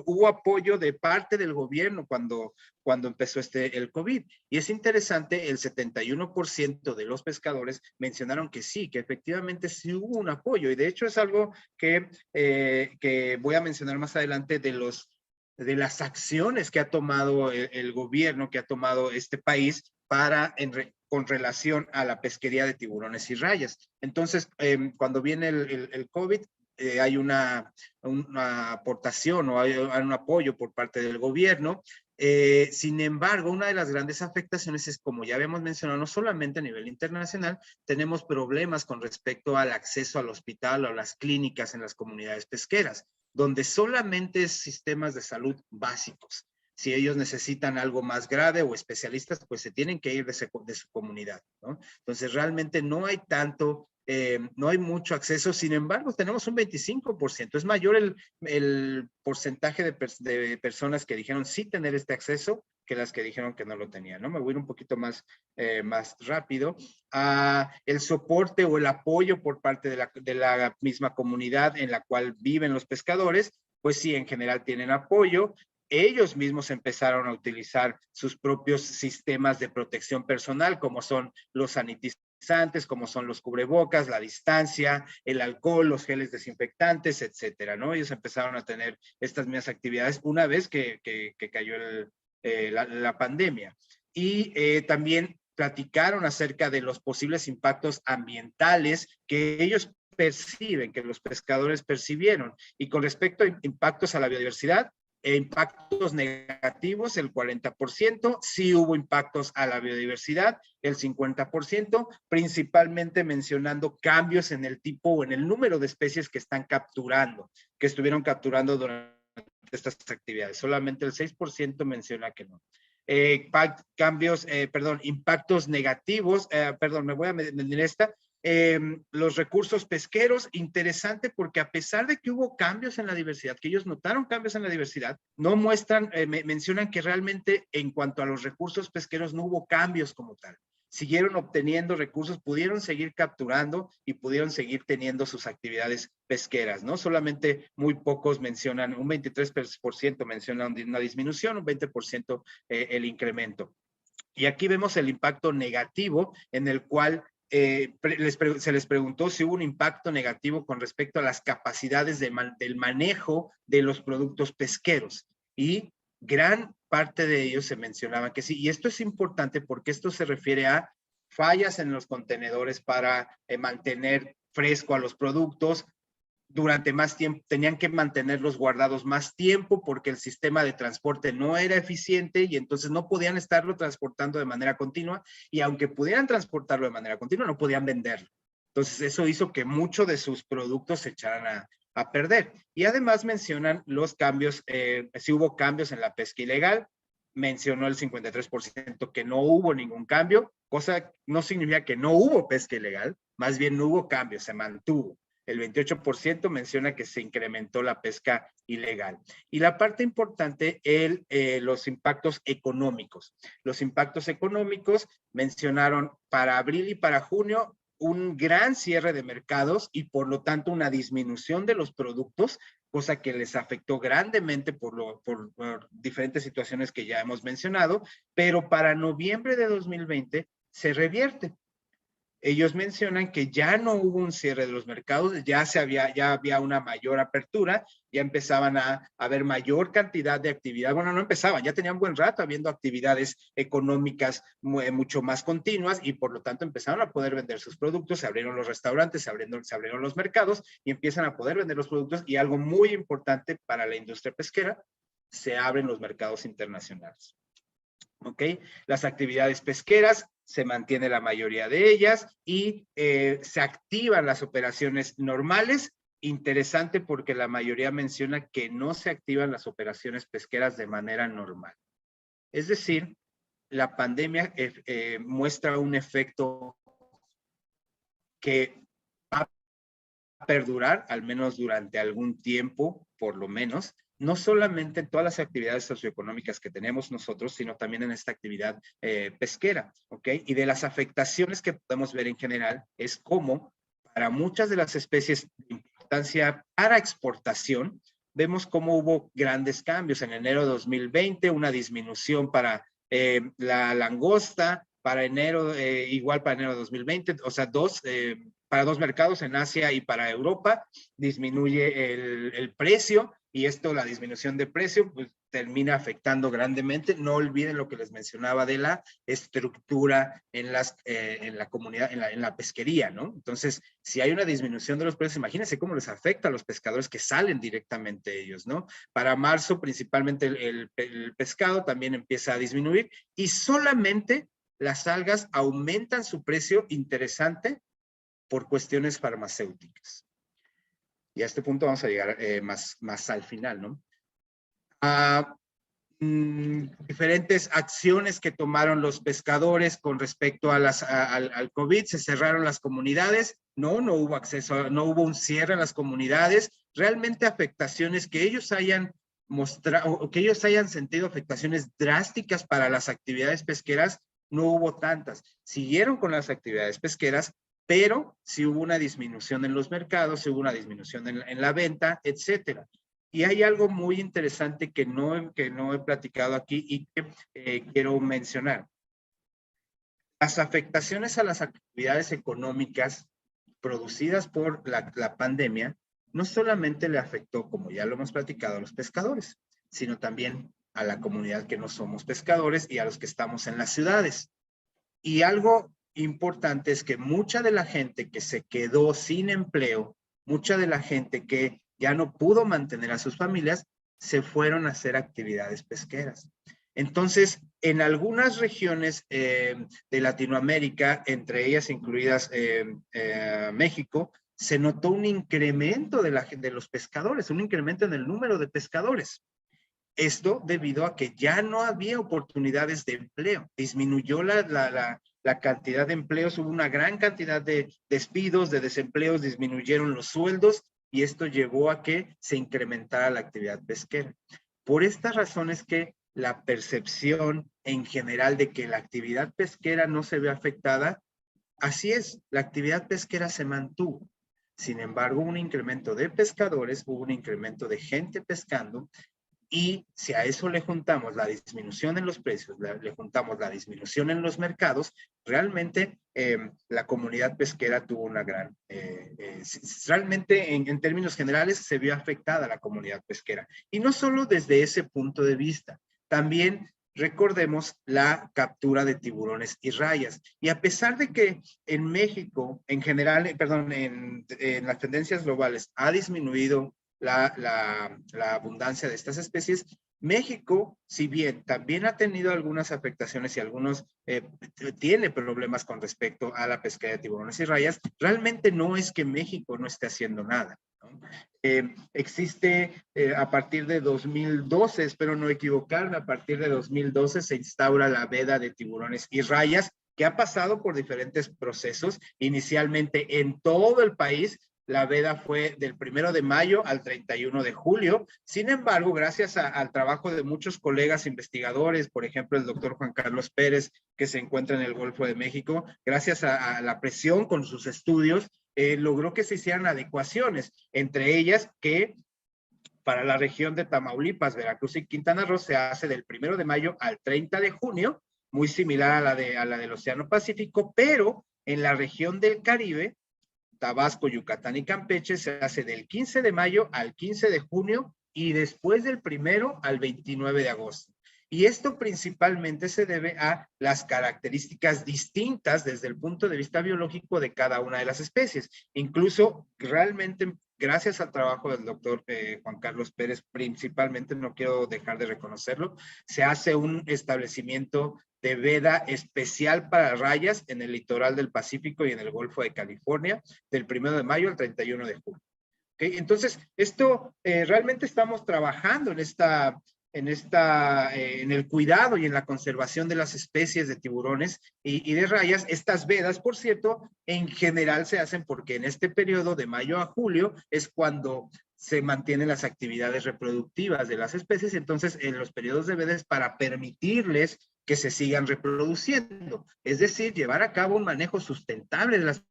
hubo apoyo de parte del gobierno cuando empezó el COVID? Y es interesante, el 71% de los pescadores mencionaron que sí, que efectivamente sí hubo un apoyo. Y de hecho es algo que voy a mencionar más adelante de las acciones que ha tomado el gobierno, que ha tomado este país con relación a la pesquería de tiburones y rayas. Entonces, cuando viene el COVID, hay una aportación o hay un apoyo por parte del gobierno. Sin embargo, una de las grandes afectaciones es, como ya habíamos mencionado, no solamente a nivel internacional, tenemos problemas con respecto al acceso al hospital o a las clínicas en las comunidades pesqueras, donde solamente es sistemas de salud básicos. Si ellos necesitan algo más grave o especialistas, pues se tienen que ir de su comunidad, ¿no? Entonces, realmente no hay no hay mucho acceso. Sin embargo, tenemos un 25%. Es mayor el porcentaje de personas que dijeron sí tener este acceso que las que dijeron que no lo tenían, ¿no? Me voy a ir un poquito más rápido. El soporte o el apoyo por parte de la misma comunidad en la cual viven los pescadores, pues sí, en general tienen apoyo. Ellos mismos empezaron a utilizar sus propios sistemas de protección personal, como son los sanitizantes, como son los cubrebocas, la distancia, el alcohol, los geles desinfectantes, etcétera, ¿no? Ellos empezaron a tener estas mismas actividades una vez que cayó la pandemia. Y también platicaron acerca de los posibles impactos ambientales que ellos perciben, que los pescadores percibieron. Y con respecto a impactos a la biodiversidad, impactos negativos, el 40%, sí hubo impactos a la biodiversidad, el 50%, principalmente mencionando cambios en el tipo o en el número de especies que estuvieron capturando durante estas actividades. Solamente el 6% menciona que no. Impactos negativos, me voy a medir esta. Los recursos pesqueros, interesante porque a pesar de que hubo cambios en la diversidad, que ellos notaron cambios en la diversidad, no mencionan que realmente en cuanto a los recursos pesqueros no hubo cambios como tal. Siguieron obteniendo recursos, pudieron seguir capturando y pudieron seguir teniendo sus actividades pesqueras, ¿no? Solamente muy pocos mencionan, un 23% mencionan una disminución, un 20% el incremento. Y aquí vemos el impacto negativo en el cual se les preguntó si hubo un impacto negativo con respecto a las capacidades del manejo de los productos pesqueros. Y gran parte de ellos se mencionaba que sí. Y esto es importante porque esto se refiere a fallas en los contenedores para mantener fresco a los productos. Durante más tiempo, tenían que mantenerlos guardados más tiempo porque el sistema de transporte no era eficiente y entonces no podían estarlo transportando de manera continua, y aunque pudieran transportarlo de manera continua, no podían venderlo. Entonces eso hizo que muchos de sus productos se echaran a perder. Y además mencionan los cambios, si hubo cambios en la pesca ilegal. Mencionó el 53% que no hubo ningún cambio, cosa no significa que no hubo pesca ilegal, más bien no hubo cambio, se mantuvo. El 28% menciona que se incrementó la pesca ilegal. Y la parte importante, los impactos económicos. Los impactos económicos mencionaron para abril y para junio un gran cierre de mercados y por lo tanto una disminución de los productos, cosa que les afectó grandemente por diferentes situaciones que ya hemos mencionado, pero para noviembre de 2020 se revierte. Ellos mencionan que ya no hubo un cierre de los mercados, ya había una mayor apertura, ya empezaban a haber mayor cantidad de actividad. Bueno, no empezaban, ya tenían buen rato habiendo actividades económicas mucho más continuas y por lo tanto empezaron a poder vender sus productos, se abrieron los restaurantes, se abrieron los mercados y empiezan a poder vender los productos. Y algo muy importante para la industria pesquera, se abren los mercados internacionales. ¿Ok? Las actividades pesqueras, se mantiene la mayoría de ellas y se activan las operaciones normales. Interesante porque la mayoría menciona que no se activan las operaciones pesqueras de manera normal. Es decir, la pandemia muestra un efecto que va a perdurar, al menos durante algún tiempo, por lo menos, no solamente en todas las actividades socioeconómicas que tenemos nosotros, sino también en esta actividad pesquera, ¿ok? Y de las afectaciones que podemos ver en general es cómo para muchas de las especies de importancia para exportación, vemos cómo hubo grandes cambios. En enero de 2020, una disminución para la langosta, para enero, igual para enero de 2020, o sea, para dos mercados en Asia y para Europa, disminuye el precio. Y esto, la disminución de precio, pues termina afectando grandemente. No olviden lo que les mencionaba de la estructura en la comunidad, en la pesquería, ¿no? Entonces, si hay una disminución de los precios, imagínense cómo les afecta a los pescadores que salen directamente ellos, ¿no? Para marzo, principalmente el pescado también empieza a disminuir y solamente las algas aumentan su precio interesante por cuestiones farmacéuticas. Y a este punto vamos a llegar más al final, ¿no? Diferentes acciones que tomaron los pescadores con respecto a al COVID. Se cerraron las comunidades, no hubo acceso, no hubo un cierre en las comunidades. Realmente afectaciones que ellos hayan mostrado, o que ellos hayan sentido afectaciones drásticas para las actividades pesqueras, no hubo tantas. Siguieron con las actividades pesqueras, pero sí hubo una disminución en los mercados, sí hubo una disminución en la venta, etcétera. Y hay algo muy interesante que no he platicado aquí y que quiero mencionar. Las afectaciones a las actividades económicas producidas por la pandemia no solamente le afectó, como ya lo hemos platicado, a los pescadores, sino también a la comunidad que no somos pescadores y a los que estamos en las ciudades. Y algo importante es que mucha de la gente que se quedó sin empleo, mucha de la gente que ya no pudo mantener a sus familias, se fueron a hacer actividades pesqueras. Entonces, en algunas regiones de Latinoamérica, entre ellas incluidas México, se notó un incremento de los pescadores, un incremento en el número de pescadores. Esto debido a que ya no había oportunidades de empleo. Disminuyó la cantidad de empleos, hubo una gran cantidad de despidos, de desempleos, disminuyeron los sueldos y esto llevó a que se incrementara la actividad pesquera. Por estas razones que la percepción en general de que la actividad pesquera no se ve afectada, así es, la actividad pesquera se mantuvo. Sin embargo, hubo un incremento de pescadores, hubo un incremento de gente pescando. Y si a eso le juntamos la disminución en los precios, le juntamos la disminución en los mercados, realmente la comunidad pesquera tuvo una gran... realmente en términos generales se vio afectada la comunidad pesquera. Y no solo desde ese punto de vista, también recordemos la captura de tiburones y rayas. Y a pesar de que en México, en general, en las tendencias globales, ha disminuido la abundancia de estas especies, México, si bien también ha tenido algunas afectaciones y algunos tiene problemas con respecto a la pesca de tiburones y rayas, realmente no es que México no esté haciendo nada, ¿no? Existe a partir de 2012, espero no equivocarme, a partir de 2012 se instaura la veda de tiburones y rayas, que ha pasado por diferentes procesos, inicialmente en todo el país, la veda fue del 1 de mayo al 31 de julio. Sin embargo, gracias al trabajo de muchos colegas investigadores, por ejemplo, el doctor Juan Carlos Pérez, que se encuentra en el Golfo de México, gracias a la presión con sus estudios, logró que se hicieran adecuaciones, entre ellas que para la región de Tamaulipas, Veracruz y Quintana Roo se hace del 1 de mayo al 30 de junio, muy similar a la del Océano Pacífico, pero en la región del Caribe, Tabasco, Yucatán y Campeche, se hace del 15 de mayo al 15 de junio y después del 1 al 29 de agosto. Y esto principalmente se debe a las características distintas desde el punto de vista biológico de cada una de las especies. Incluso realmente, gracias al trabajo del doctor Juan Carlos Pérez, principalmente, no quiero dejar de reconocerlo, se hace un establecimiento de veda especial para rayas en el litoral del Pacífico y en el Golfo de California, del 1 de mayo al 31 de julio. ¿Okay? Entonces, esto realmente estamos trabajando en el cuidado y en la conservación de las especies de tiburones y de rayas. Estas vedas, por cierto, en general se hacen porque en este periodo de mayo a julio es cuando se mantienen las actividades reproductivas de las especies. Entonces, en los periodos de veda es para permitirles que se sigan reproduciendo. Es decir, llevar a cabo un manejo sustentable de las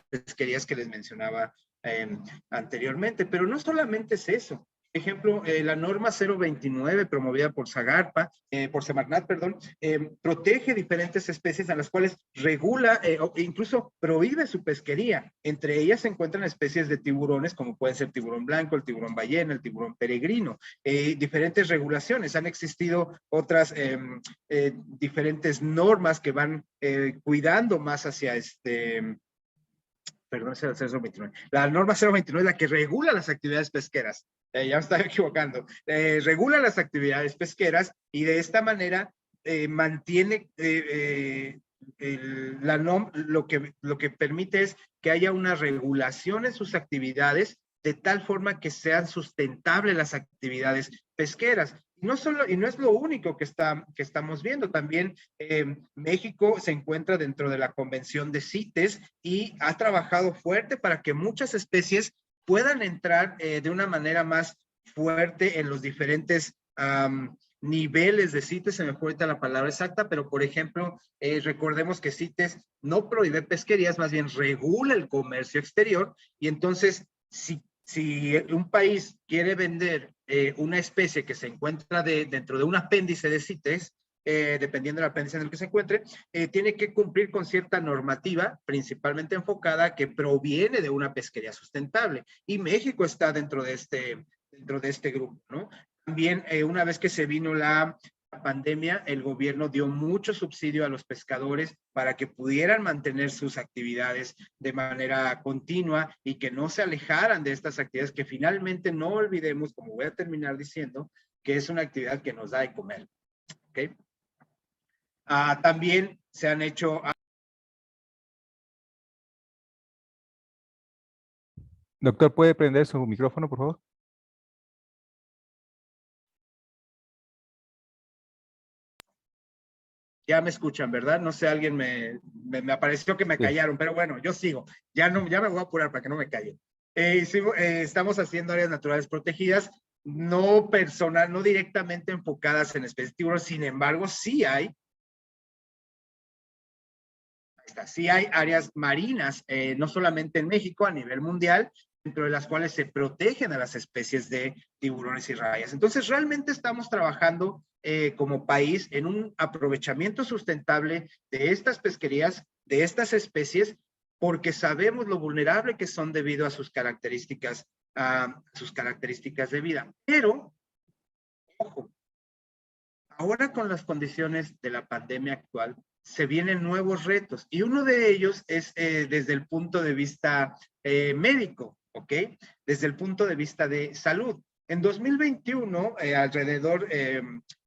pesquerías que les mencionaba anteriormente. Pero no solamente es eso. Por ejemplo, la norma 029 promovida por Semarnat, protege diferentes especies a las cuales regula o incluso prohíbe su pesquería. Entre ellas se encuentran especies de tiburones como pueden ser tiburón blanco, el tiburón ballena, el tiburón peregrino. Diferentes regulaciones. Han existido otras diferentes normas que van cuidando más hacia perdón, es el 029. La norma 029 es la que regula las actividades pesqueras. Ya me estaba equivocando. Regula las actividades pesqueras y de esta manera mantiene la NOM, lo que permite es que haya una regulación en sus actividades de tal forma que sean sustentables las actividades pesqueras. No es lo único que estamos viendo. También México se encuentra dentro de la Convención de CITES y ha trabajado fuerte para que muchas especies puedan entrar de una manera más fuerte en los diferentes niveles de CITES. Se me fue ahorita la palabra exacta, pero por ejemplo, recordemos que CITES no prohíbe pesquerías, más bien regula el comercio exterior, y entonces si un país quiere vender una especie que se encuentra dentro de un apéndice de CITES, dependiendo del apéndice en el que se encuentre, tiene que cumplir con cierta normativa, principalmente enfocada, que proviene de una pesquería sustentable. Y México está dentro de este grupo, ¿no? También, una vez que se vino la pandemia, el gobierno dio mucho subsidio a los pescadores para que pudieran mantener sus actividades de manera continua y que no se alejaran de estas actividades, que finalmente no olvidemos, como voy a terminar diciendo, que es una actividad que nos da de comer. ¿Okay? También se han hecho... Doctor, ¿puede prender su micrófono, por favor? Ya me escuchan, ¿verdad? No sé, alguien me apareció que me callaron, pero bueno, yo sigo. Ya me voy a apurar para que no me callen. Estamos haciendo áreas naturales protegidas, no directamente enfocadas en especies de tiburón. Sin embargo, sí hay áreas marinas, no solamente en México, a nivel mundial, dentro de las cuales se protegen a las especies de tiburones y rayas. Entonces, realmente estamos trabajando como país en un aprovechamiento sustentable de estas pesquerías, de estas especies, porque sabemos lo vulnerable que son debido a sus características de vida. Pero, ojo, ahora con las condiciones de la pandemia actual, se vienen nuevos retos, y uno de ellos es desde el punto de vista médico, ¿ok? Desde el punto de vista de salud. En 2021, alrededor,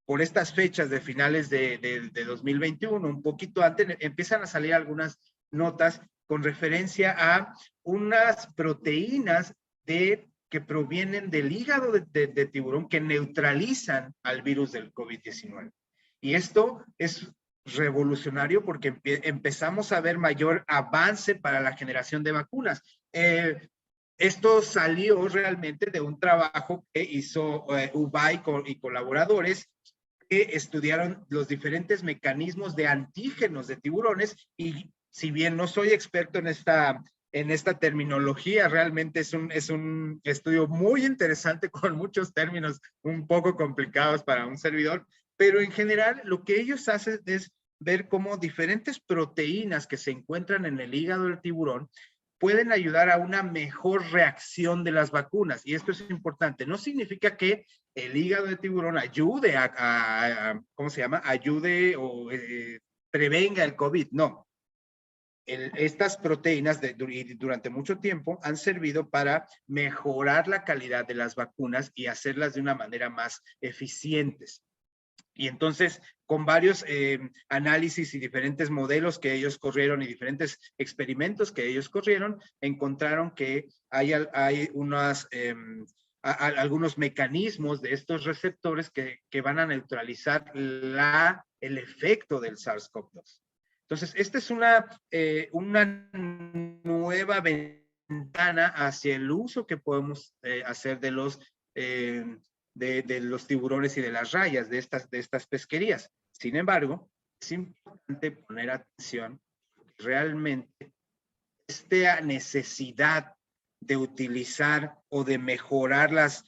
por estas fechas de finales de 2021, un poquito antes, empiezan a salir algunas notas con referencia a unas proteínas que provienen del hígado de tiburón que neutralizan al virus del COVID-19. Y esto es revolucionario porque empezamos a ver mayor avance para la generación de vacunas. esto salió realmente de un trabajo que hizo Ubay y colaboradores, que estudiaron los diferentes mecanismos de antígenos de tiburones, y si bien no soy experto en esta terminología, realmente es un estudio muy interesante con muchos términos un poco complicados para un servidor, pero en general lo que ellos hacen es ver cómo diferentes proteínas que se encuentran en el hígado del tiburón pueden ayudar a una mejor reacción de las vacunas. Y esto es importante. No significa que el hígado de tiburón ayude ¿cómo se llama? Ayude o prevenga el COVID. No. Estas proteínas durante mucho tiempo han servido para mejorar la calidad de las vacunas y hacerlas de una manera más eficientes. Y entonces, con varios análisis y diferentes modelos que ellos corrieron y diferentes experimentos que ellos corrieron, encontraron que hay algunos mecanismos de estos receptores que van a neutralizar el efecto del SARS-CoV-2. Entonces, esta es una nueva ventana hacia el uso que podemos hacer de los tiburones y de las rayas de estas pesquerías. Sin embargo, es importante poner atención que realmente esta necesidad de utilizar o de mejorar las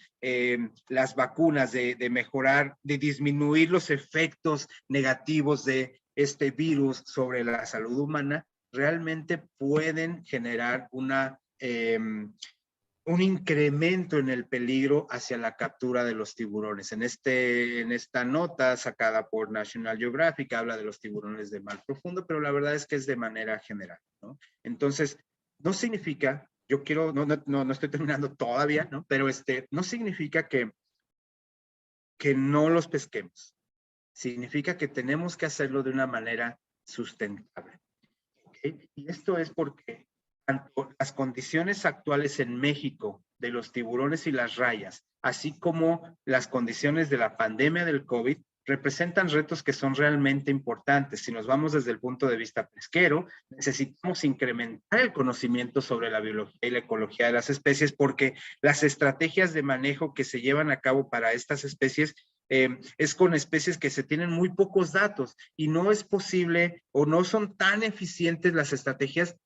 vacunas, de mejorar, de disminuir los efectos negativos de este virus sobre la salud humana, realmente pueden generar un incremento en el peligro hacia la captura de los tiburones. En esta nota sacada por National Geographic habla de los tiburones de mar profundo, pero la verdad es que es de manera general, ¿no? Entonces, no significa, no estoy terminando todavía, ¿no? Pero no significa que no los pesquemos. Significa que tenemos que hacerlo de una manera sustentable. ¿Okay? Y esto es porque tanto las condiciones actuales en México de los tiburones y las rayas, así como las condiciones de la pandemia del COVID, representan retos que son realmente importantes. Si nos vamos desde el punto de vista pesquero, necesitamos incrementar el conocimiento sobre la biología y la ecología de las especies, porque las estrategias de manejo que se llevan a cabo para estas especies es con especies que se tienen muy pocos datos, y no es posible o no son tan eficientes las estrategias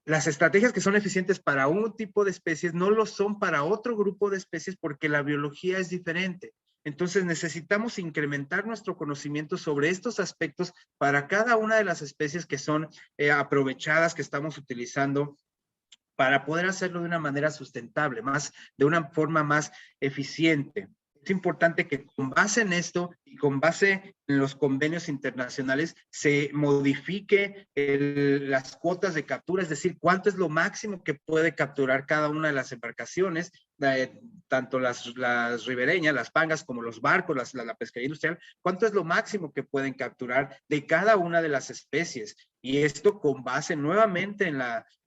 las estrategias que son eficientes para un tipo de especies no lo son para otro grupo de especies, porque la biología es diferente. Entonces necesitamos incrementar nuestro conocimiento sobre estos aspectos para cada una de las especies que son aprovechadas, que estamos utilizando, para poder hacerlo de una manera sustentable, de una forma más eficiente. Es importante que con base en esto y con base en los convenios internacionales se modifique las cuotas de captura, es decir, cuánto es lo máximo que puede capturar cada una de las embarcaciones, tanto las ribereñas, las pangas, como los barcos, la pesquería industrial, cuánto es lo máximo que pueden capturar de cada una de las especies. Y esto con base nuevamente en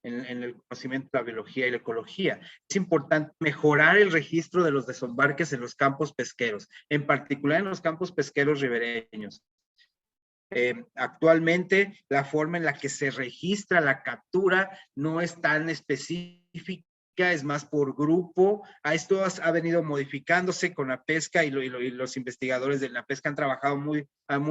el conocimiento de la biología y la ecología. Es importante mejorar el registro de los desembarques en los campos pesqueros, en particular en los campos pesqueros ribereños. Actualmente, la forma en la que se registra la captura no es tan específica, es más por grupo. Esto ha venido modificándose con la pesca, y los investigadores de la pesca han trabajado muy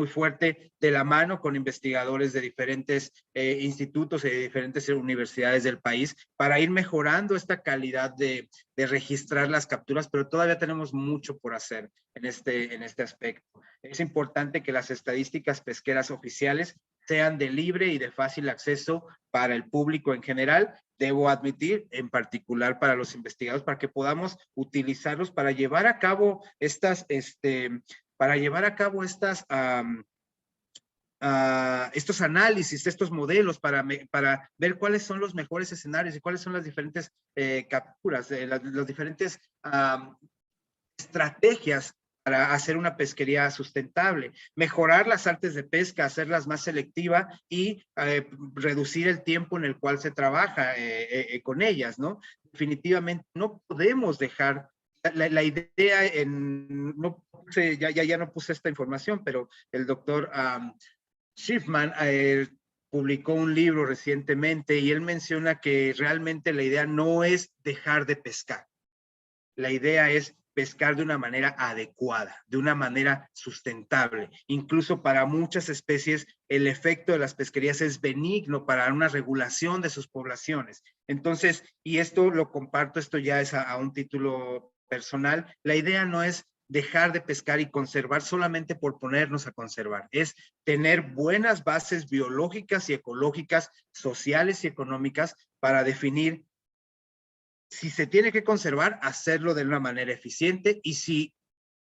fuerte de la mano con investigadores de diferentes institutos y de diferentes universidades del país para ir mejorando esta calidad de registrar las capturas, pero todavía tenemos mucho por hacer en este aspecto. Es importante que las estadísticas pesqueras oficiales sean de libre y de fácil acceso para el público en general, debo admitir, en particular para los investigadores, para que podamos utilizarlos para llevar a cabo estos análisis, estos modelos, para ver cuáles son los mejores escenarios y cuáles son las diferentes capturas, las diferentes estrategias para hacer una pesquería sustentable, mejorar las artes de pesca, hacerlas más selectivas y reducir el tiempo en el cual se trabaja con ellas, ¿no? Definitivamente no podemos dejar la idea ya no puse esta información, pero el doctor Schiffman publicó un libro recientemente y él menciona que realmente la idea no es dejar de pescar. La idea es pescar de una manera adecuada, de una manera sustentable. Incluso para muchas especies, el efecto de las pesquerías es benigno para una regulación de sus poblaciones. Entonces, y esto lo comparto, esto ya es a un título personal, la idea no es dejar de pescar y conservar solamente por ponernos a conservar, es tener buenas bases biológicas y ecológicas, sociales y económicas para definir si se tiene que conservar, hacerlo de una manera eficiente, y si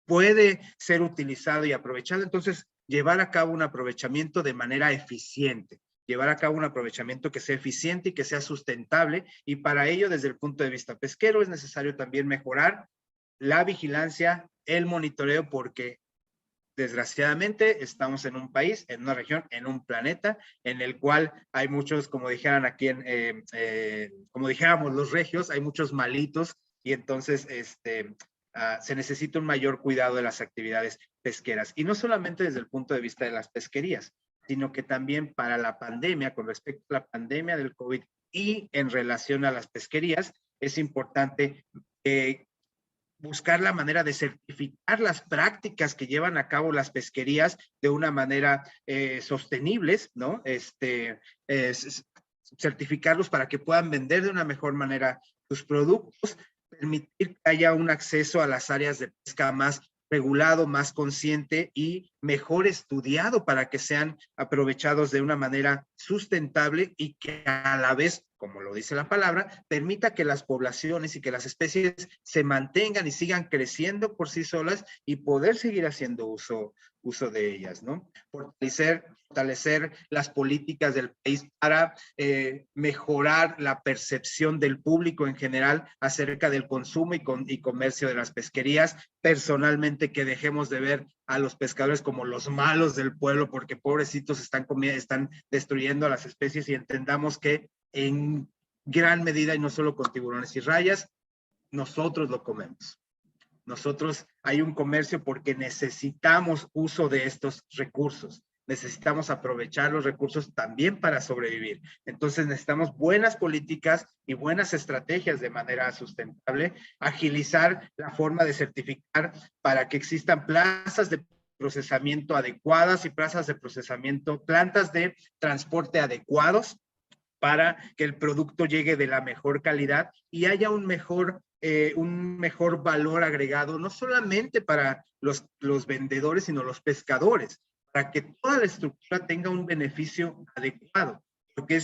puede ser utilizado y aprovechado, entonces llevar a cabo un aprovechamiento de manera eficiente, llevar a cabo un aprovechamiento que sea eficiente y que sea sustentable, y para ello, desde el punto de vista pesquero, es necesario también mejorar la vigilancia, el monitoreo, porque desgraciadamente estamos en un país, en una región, en un planeta en el cual hay muchos, como dijeran aquí, como dijéramos los regios, hay muchos malitos, y entonces se necesita un mayor cuidado de las actividades pesqueras. Y no solamente desde el punto de vista de las pesquerías, sino que también para la pandemia, con respecto a la pandemia del COVID y en relación a las pesquerías, es importante buscar la manera de certificar las prácticas que llevan a cabo las pesquerías de una manera sostenibles, ¿no? Certificarlos para que puedan vender de una mejor manera sus productos, permitir que haya un acceso a las áreas de pesca más regulado, más consciente y mejor estudiado para que sean aprovechados de una manera sustentable, y que a la vez, como lo dice la palabra, permita que las poblaciones y que las especies se mantengan y sigan creciendo por sí solas y poder seguir haciendo uso de ellas, ¿no? Fortalecer las políticas del país para mejorar la percepción del público en general acerca del consumo y comercio de las pesquerías. Personalmente, que dejemos de ver a los pescadores como los malos del pueblo, porque pobrecitos están destruyendo a las especies, y entendamos que en gran medida, y no solo con tiburones y rayas, nosotros lo comemos. Nosotros hay un comercio porque necesitamos uso de estos recursos. Necesitamos aprovechar los recursos también para sobrevivir. Entonces necesitamos buenas políticas y buenas estrategias de manera sustentable, agilizar la forma de certificar para que existan plazas de procesamiento adecuadas y plantas de transporte adecuados para que el producto llegue de la mejor calidad y haya un mejor valor agregado, no solamente para los vendedores, sino los pescadores, para que toda la estructura tenga un beneficio adecuado, porque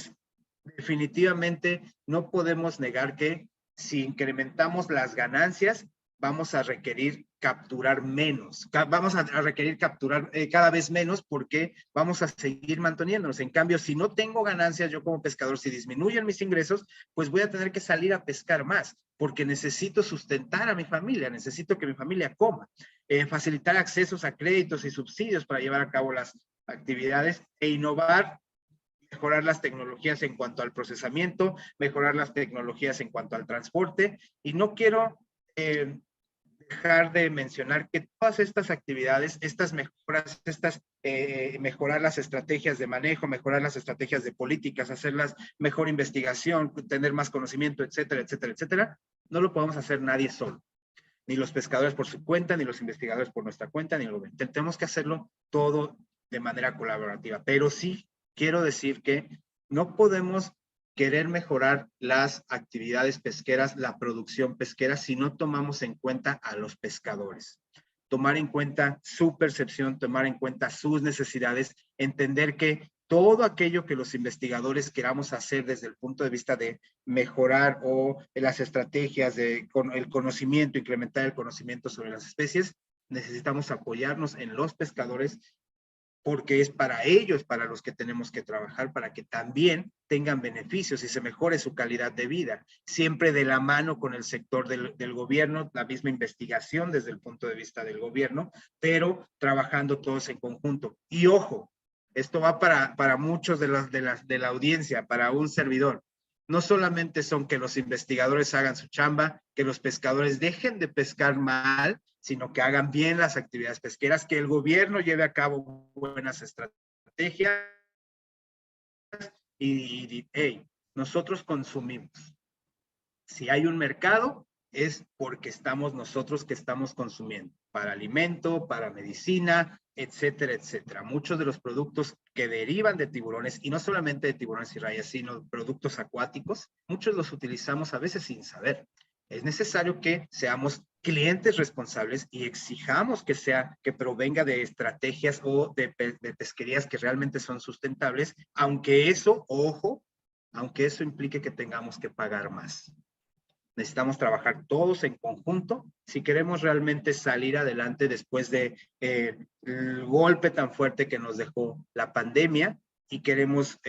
definitivamente no podemos negar que si incrementamos las ganancias, vamos a requerir capturar menos, vamos a requerir capturar cada vez menos, porque vamos a seguir manteniéndonos. En cambio, si no tengo ganancias, yo como pescador, si disminuyen mis ingresos, pues voy a tener que salir a pescar más, porque necesito sustentar a mi familia, necesito que mi familia coma, facilitar accesos a créditos y subsidios para llevar a cabo las actividades, e innovar, mejorar las tecnologías en cuanto al procesamiento, mejorar las tecnologías en cuanto al transporte. Y no quiero dejar de mencionar que todas estas actividades, estas mejoras, mejorar las estrategias de manejo, mejorar las estrategias de políticas, hacerlas mejor investigación, tener más conocimiento, etcétera, etcétera, etcétera, no lo podemos hacer nadie solo. Ni los pescadores por su cuenta, ni los investigadores por nuestra cuenta, ni el gobierno. Tenemos que hacerlo todo de manera colaborativa. Pero sí quiero decir que no podemos querer mejorar las actividades pesqueras, la producción pesquera, si no tomamos en cuenta a los pescadores. Tomar en cuenta su percepción, tomar en cuenta sus necesidades, entender que todo aquello que los investigadores queramos hacer desde el punto de vista de mejorar o las estrategias de el conocimiento, incrementar el conocimiento sobre las especies, necesitamos apoyarnos en los pescadores, porque es para ellos, para los que tenemos que trabajar, para que también tengan beneficios y se mejore su calidad de vida, siempre de la mano con el sector del gobierno, la misma investigación desde el punto de vista del gobierno, pero trabajando todos en conjunto. Y ojo, esto va para muchos de la audiencia, para un servidor. No solamente son que los investigadores hagan su chamba, que los pescadores dejen de pescar mal, sino que hagan bien las actividades pesqueras, que el gobierno lleve a cabo buenas estrategias y hey, nosotros consumimos. Si hay un mercado, es porque estamos nosotros que estamos consumiendo, para alimento, para medicina, etcétera, etcétera. Muchos de los productos que derivan de tiburones, y no solamente de tiburones y rayas, sino productos acuáticos, muchos los utilizamos a veces sin saber. Es necesario que seamos clientes responsables y exijamos que provenga de estrategias o de pesquerías que realmente son sustentables, aunque eso, ojo, aunque eso implique que tengamos que pagar más. Necesitamos trabajar todos en conjunto si queremos realmente salir adelante después de el golpe tan fuerte que nos dejó la pandemia y queremos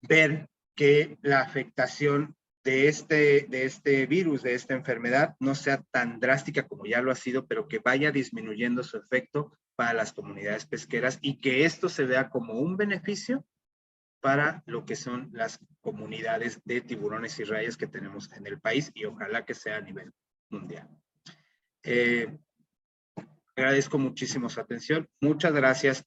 ver que la afectación de este virus, de esta enfermedad, no sea tan drástica como ya lo ha sido, pero que vaya disminuyendo su efecto para las comunidades pesqueras y que esto se vea como un beneficio para lo que son las comunidades de tiburones y rayas que tenemos en el país y ojalá que sea a nivel mundial. Agradezco muchísimo su atención. Muchas gracias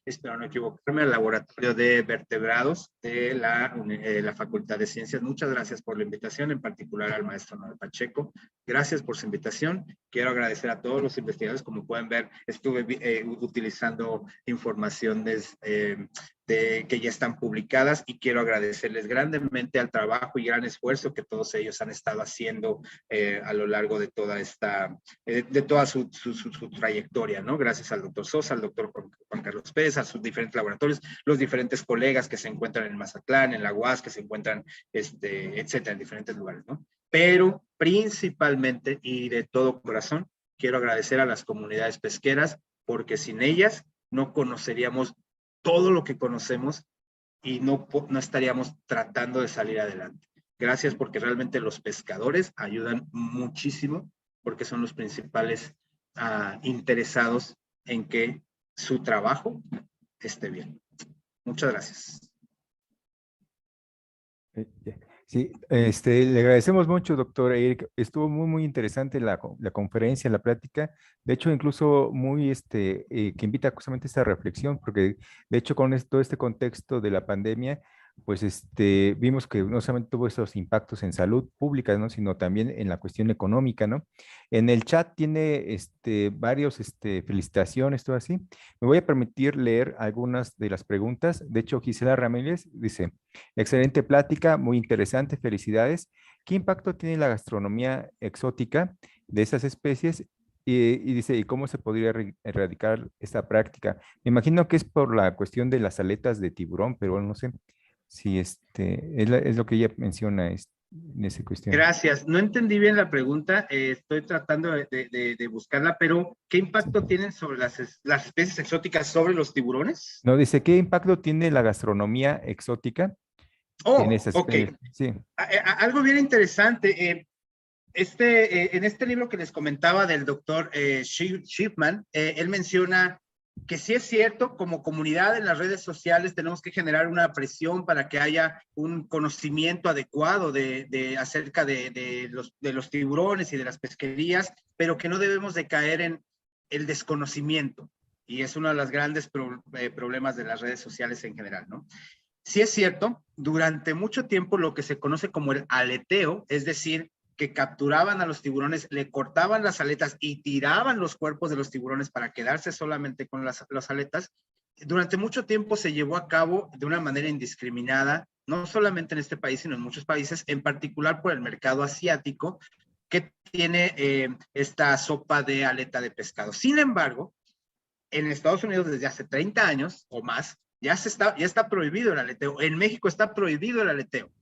espero no equivocarme, al Laboratorio de Vertebrados de la Facultad de Ciencias. Muchas gracias por la invitación, en particular al maestro Manuel Pacheco. Gracias por su invitación. Quiero agradecer a todos los investigadores. Como pueden ver, estuve utilizando información que ya están publicadas y quiero agradecerles grandemente al trabajo y gran esfuerzo que todos ellos han estado haciendo a lo largo de toda su trayectoria, ¿no? Gracias al doctor Sosa, al doctor Juan Carlos Pérez, a sus diferentes laboratorios, los diferentes colegas que se encuentran en Mazatlán, en la UAS, que se encuentran, etcétera, en diferentes lugares, ¿no? Pero principalmente y de todo corazón, quiero agradecer a las comunidades pesqueras, porque sin ellas no conoceríamos todo lo que conocemos y no estaríamos tratando de salir adelante. Gracias, porque realmente los pescadores ayudan muchísimo, porque son los principales interesados en que su trabajo esté bien. Muchas gracias. Sí, le agradecemos mucho, doctor Eric. Estuvo muy interesante la conferencia, la plática. De hecho, incluso muy, que invita justamente a esta reflexión, porque de hecho con todo este contexto de la pandemia, pues vimos que no solamente tuvo esos impactos en salud pública, ¿no? Sino también en la cuestión económica, ¿no? En el chat tiene varios felicitaciones, todo así. Me voy a permitir leer algunas de las preguntas. De hecho, Gisela Ramírez dice: excelente plática, muy interesante, felicidades. ¿Qué impacto tiene la gastronomía exótica de esas especies? Y dice, ¿y cómo se podría erradicar esta práctica? Me imagino que es por la cuestión de las aletas de tiburón, pero no sé si es lo que ella menciona en esa cuestión. Gracias. No entendí bien la pregunta. Estoy tratando de buscarla, pero ¿qué impacto tienen sobre las especies exóticas sobre los tiburones? No, dice, ¿qué impacto tiene la gastronomía exótica en esas especies? Sí. Algo bien interesante. En este libro que les comentaba del doctor Schiffman, él menciona que sí es cierto, como comunidad en las redes sociales tenemos que generar una presión para que haya un conocimiento adecuado acerca de los tiburones y de las pesquerías, pero que no debemos de caer en el desconocimiento. Y es uno de los grandes problemas de las redes sociales en general, ¿no? Sí es cierto, durante mucho tiempo lo que se conoce como el aleteo, es decir, que capturaban a los tiburones, le cortaban las aletas y tiraban los cuerpos de los tiburones para quedarse solamente con las aletas, durante mucho tiempo se llevó a cabo de una manera indiscriminada, no solamente en este país, sino en muchos países, en particular por el mercado asiático, que tiene esta sopa de aleta de pescado. Sin embargo, en Estados Unidos desde hace 30 años o más, ya está prohibido el aleteo. En México está prohibido el aleteo.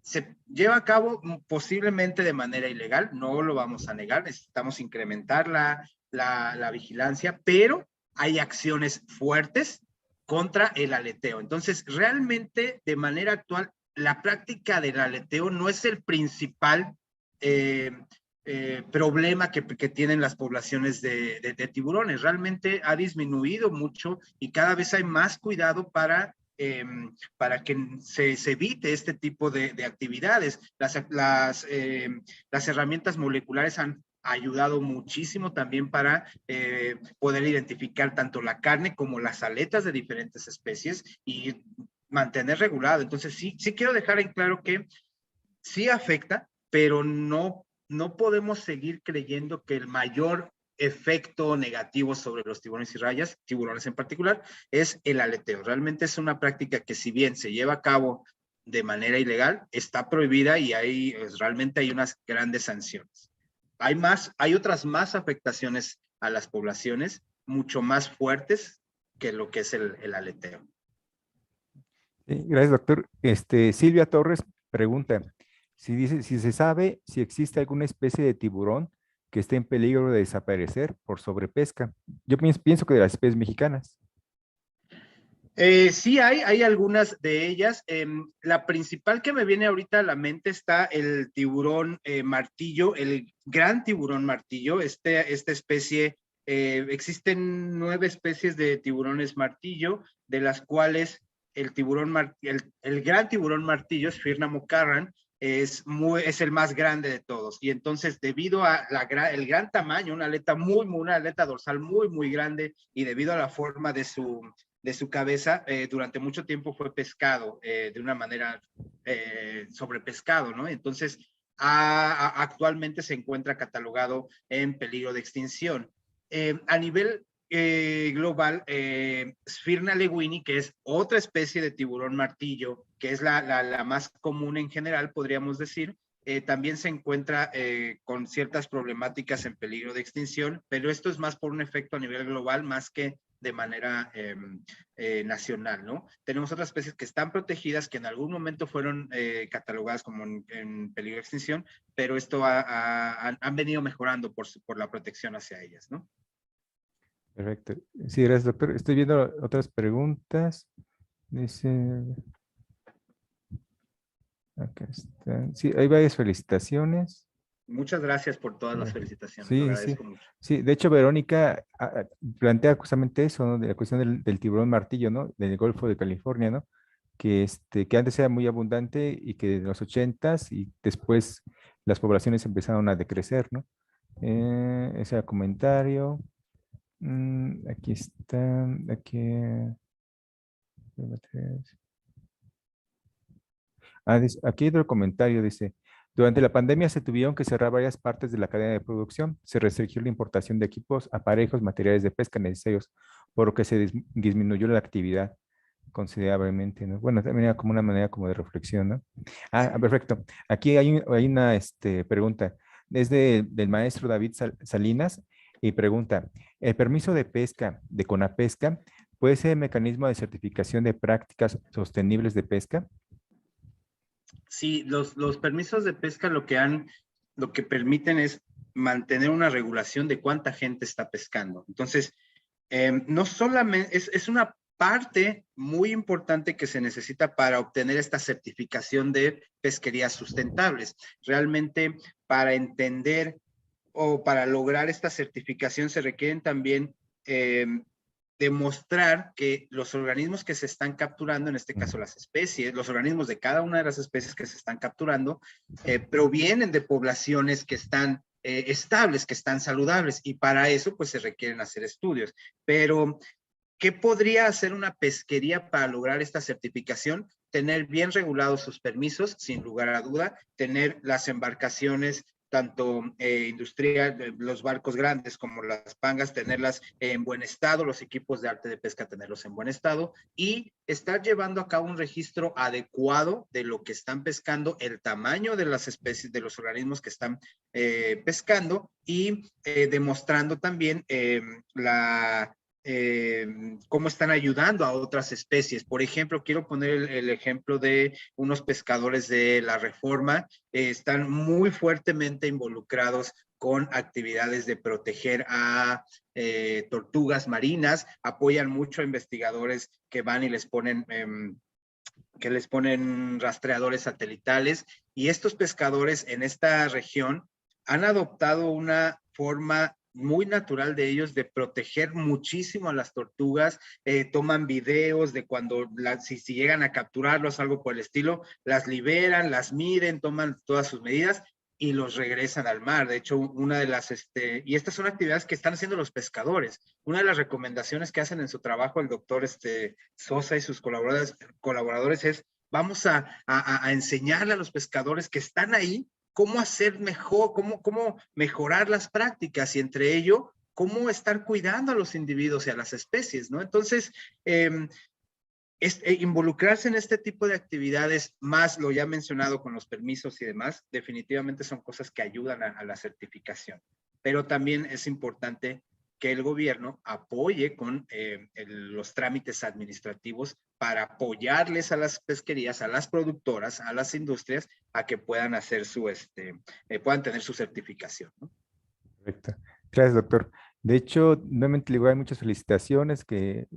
Se lleva a cabo posiblemente de manera ilegal, no lo vamos a negar, necesitamos incrementar la vigilancia, pero hay acciones fuertes contra el aleteo. Entonces, realmente, de manera actual, la práctica del aleteo no es el principal problema que tienen las poblaciones de tiburones. Realmente ha disminuido mucho y cada vez hay más cuidado para que se evite este tipo de actividades. Las herramientas moleculares han ha ayudado muchísimo también para poder identificar tanto la carne como las aletas de diferentes especies y mantener regulado. Entonces, sí quiero dejar en claro que sí afecta, pero no podemos seguir creyendo que el mayor efecto negativo sobre los tiburones y rayas, tiburones en particular, es el aleteo. Realmente es una práctica que, si bien se lleva a cabo de manera ilegal, está prohibida y realmente hay unas grandes sanciones. Hay otras más afectaciones a las poblaciones, mucho más fuertes que lo que es el aleteo. Sí, gracias, doctor. Silvia Torres pregunta si se sabe si existe alguna especie de tiburón que esté en peligro de desaparecer por sobrepesca. Yo pienso que de las especies mexicanas. Sí, hay algunas de ellas. La principal que me viene ahorita a la mente está el tiburón martillo, el gran tiburón martillo. Esta especie, existen 9 especies de tiburones martillo, de las cuales el gran tiburón martillo, Sphyrna mukarran, es el más grande de todos. Y entonces, debido a el gran tamaño, una aleta dorsal muy grande, y debido a la forma de su cabeza, durante mucho tiempo fue pescado de una manera sobrepescado, ¿no? Entonces, actualmente se encuentra catalogado en peligro de extinción. A nivel global, Sphyrna lewini, que es otra especie de tiburón martillo, que es la más común en general, podríamos decir, también se encuentra con ciertas problemáticas en peligro de extinción, pero esto es más por un efecto a nivel global, más que de manera nacional, ¿no? Tenemos otras especies que están protegidas, que en algún momento fueron catalogadas como en peligro de extinción, pero esto han venido mejorando por la protección hacia ellas, ¿no? Perfecto. Sí, gracias, doctor. Estoy viendo otras preguntas. Dice... Acá está. Sí, hay varias felicitaciones. Muchas gracias por todas las felicitaciones, lo Sí, agradezco mucho. sí. De hecho, Verónica plantea justamente eso, ¿no? De la cuestión del tiburón martillo, ¿no? Del Golfo de California, ¿no? Que antes era muy abundante y que en los 80s y después las poblaciones empezaron a decrecer, ¿no? Ese era comentario. Aquí está, aquí. Aquí hay otro comentario, dice, durante la pandemia se tuvieron que cerrar varias partes de la cadena de producción, se restringió la importación de equipos, aparejos, materiales de pesca necesarios, por lo que se disminuyó la actividad considerablemente, ¿no? Bueno, también era como una manera como de reflexión, ¿no? Perfecto. Aquí hay una pregunta, es del maestro David Salinas, y pregunta, ¿el permiso de pesca de CONAPESCA puede ser el mecanismo de certificación de prácticas sostenibles de pesca? Sí, los permisos de pesca lo que permiten es mantener una regulación de cuánta gente está pescando. Entonces, no solamente, es una parte muy importante que se necesita para obtener esta certificación de pesquerías sustentables. Realmente, para entender o para lograr esta certificación se requieren también demostrar que los organismos que se están capturando, en este caso las especies, los organismos de cada una de las especies que se están capturando, provienen de poblaciones que están estables, que están saludables, y para eso pues se requieren hacer estudios. Pero, ¿qué podría hacer una pesquería para lograr esta certificación? Tener bien regulados sus permisos, sin lugar a duda, tener las embarcaciones tanto industrial, los barcos grandes como las pangas, tenerlas en buen estado, los equipos de arte de pesca, tenerlos en buen estado, y estar llevando a cabo un registro adecuado de lo que están pescando, el tamaño de las especies, de los organismos que están pescando, y demostrando también cómo están ayudando a otras especies. Por ejemplo, quiero poner el ejemplo de unos pescadores de la Reforma, están muy fuertemente involucrados con actividades de proteger a tortugas marinas, apoyan mucho a investigadores que van y les ponen rastreadores satelitales, y estos pescadores en esta región han adoptado una forma muy natural de ellos de proteger muchísimo a las tortugas, toman videos de cuando si llegan a capturarlos, algo por el estilo, las liberan, las miden, toman todas sus medidas, y los regresan al mar. De hecho, una de las, y estas son actividades que están haciendo los pescadores. Una de las recomendaciones que hacen en su trabajo el doctor Sosa y sus colaboradores es, vamos a enseñarle a los pescadores que están ahí cómo hacer mejor, cómo mejorar las prácticas y entre ello, cómo estar cuidando a los individuos y a las especies, ¿no? Entonces, involucrarse en este tipo de actividades, más lo ya mencionado con los permisos y demás, definitivamente son cosas que ayudan a la certificación. Pero también es importante que el gobierno apoye con los trámites administrativos para apoyarles a las pesquerías, a las productoras, a las industrias, a que puedan hacer puedan tener su certificación, ¿no? Correcto. Gracias, doctor. De hecho, nuevamente le digo, hay muchas felicitaciones, que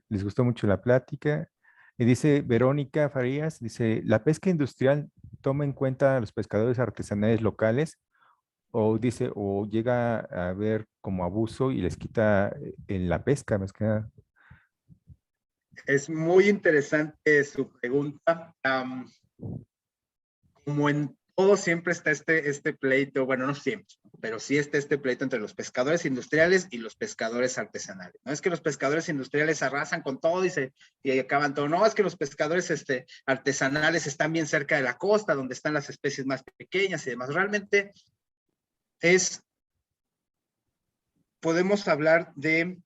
les gustó mucho la plática. Y dice Verónica Farías, dice, ¿la pesca industrial toma en cuenta a los pescadores artesanales locales o dice, o llega a haber como abuso y les quita en la pesca, más que nada? Es muy interesante su pregunta. Como en todo siempre está este pleito, bueno, no siempre, pero sí está este pleito entre los pescadores industriales y los pescadores artesanales. No es que los pescadores industriales arrasan con todo y acaban todo. No, es que los pescadores artesanales están bien cerca de la costa, donde están las especies más pequeñas y demás. Realmente podemos hablar de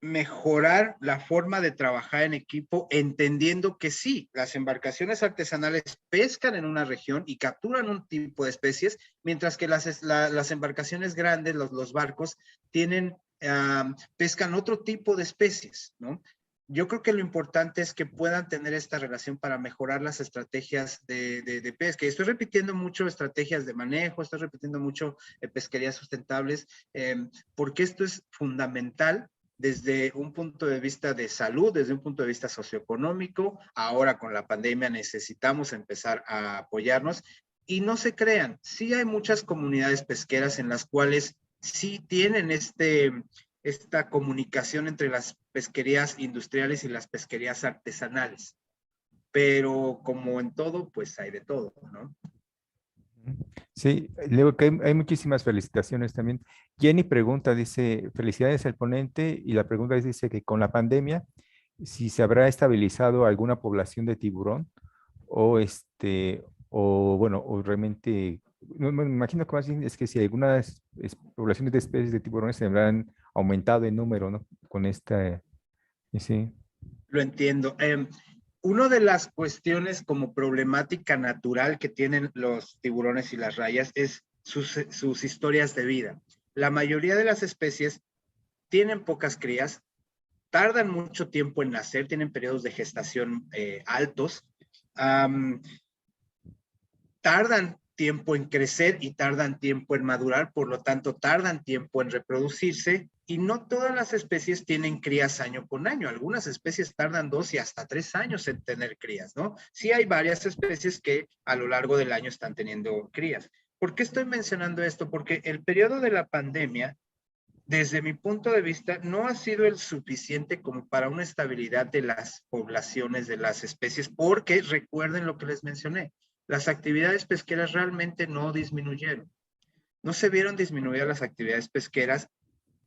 mejorar la forma de trabajar en equipo, entendiendo que sí, las embarcaciones artesanales pescan en una región y capturan un tipo de especies, mientras que las embarcaciones grandes, los barcos, pescan otro tipo de especies, ¿no? Yo creo que lo importante es que puedan tener esta relación para mejorar las estrategias de pesca. Y estoy repitiendo mucho estrategias de manejo, estoy repitiendo mucho pesquerías sustentables, porque esto es fundamental desde un punto de vista de salud, desde un punto de vista socioeconómico. Ahora con la pandemia necesitamos empezar a apoyarnos y no se crean, sí hay muchas comunidades pesqueras en las cuales sí tienen esta comunicación entre las pesquerías industriales y las pesquerías artesanales, pero como en todo, pues hay de todo, ¿no? Sí, luego que hay muchísimas felicitaciones también. Jenny pregunta, dice, felicidades al ponente, y la pregunta dice que con la pandemia, si se habrá estabilizado alguna población de tiburón o bueno, o realmente, me imagino que más bien es que si algunas poblaciones de especies de tiburones se habrán aumentado en número, ¿no? Con esta, sí. Lo entiendo. Una de las cuestiones como problemática natural que tienen los tiburones y las rayas es sus historias de vida. La mayoría de las especies tienen pocas crías, tardan mucho tiempo en nacer, tienen periodos de gestación altos, tardan tiempo en crecer y tardan tiempo en madurar, por lo tanto tardan tiempo en reproducirse, y no todas las especies tienen crías año con año. Algunas especies tardan 2 y hasta 3 años en tener crías, ¿no? Sí hay varias especies que a lo largo del año están teniendo crías. ¿Por qué estoy mencionando esto? Porque el periodo de la pandemia, desde mi punto de vista, no ha sido el suficiente como para una estabilidad de las poblaciones de las especies, porque recuerden lo que les mencioné, las actividades pesqueras realmente no disminuyeron. No se vieron disminuidas las actividades pesqueras,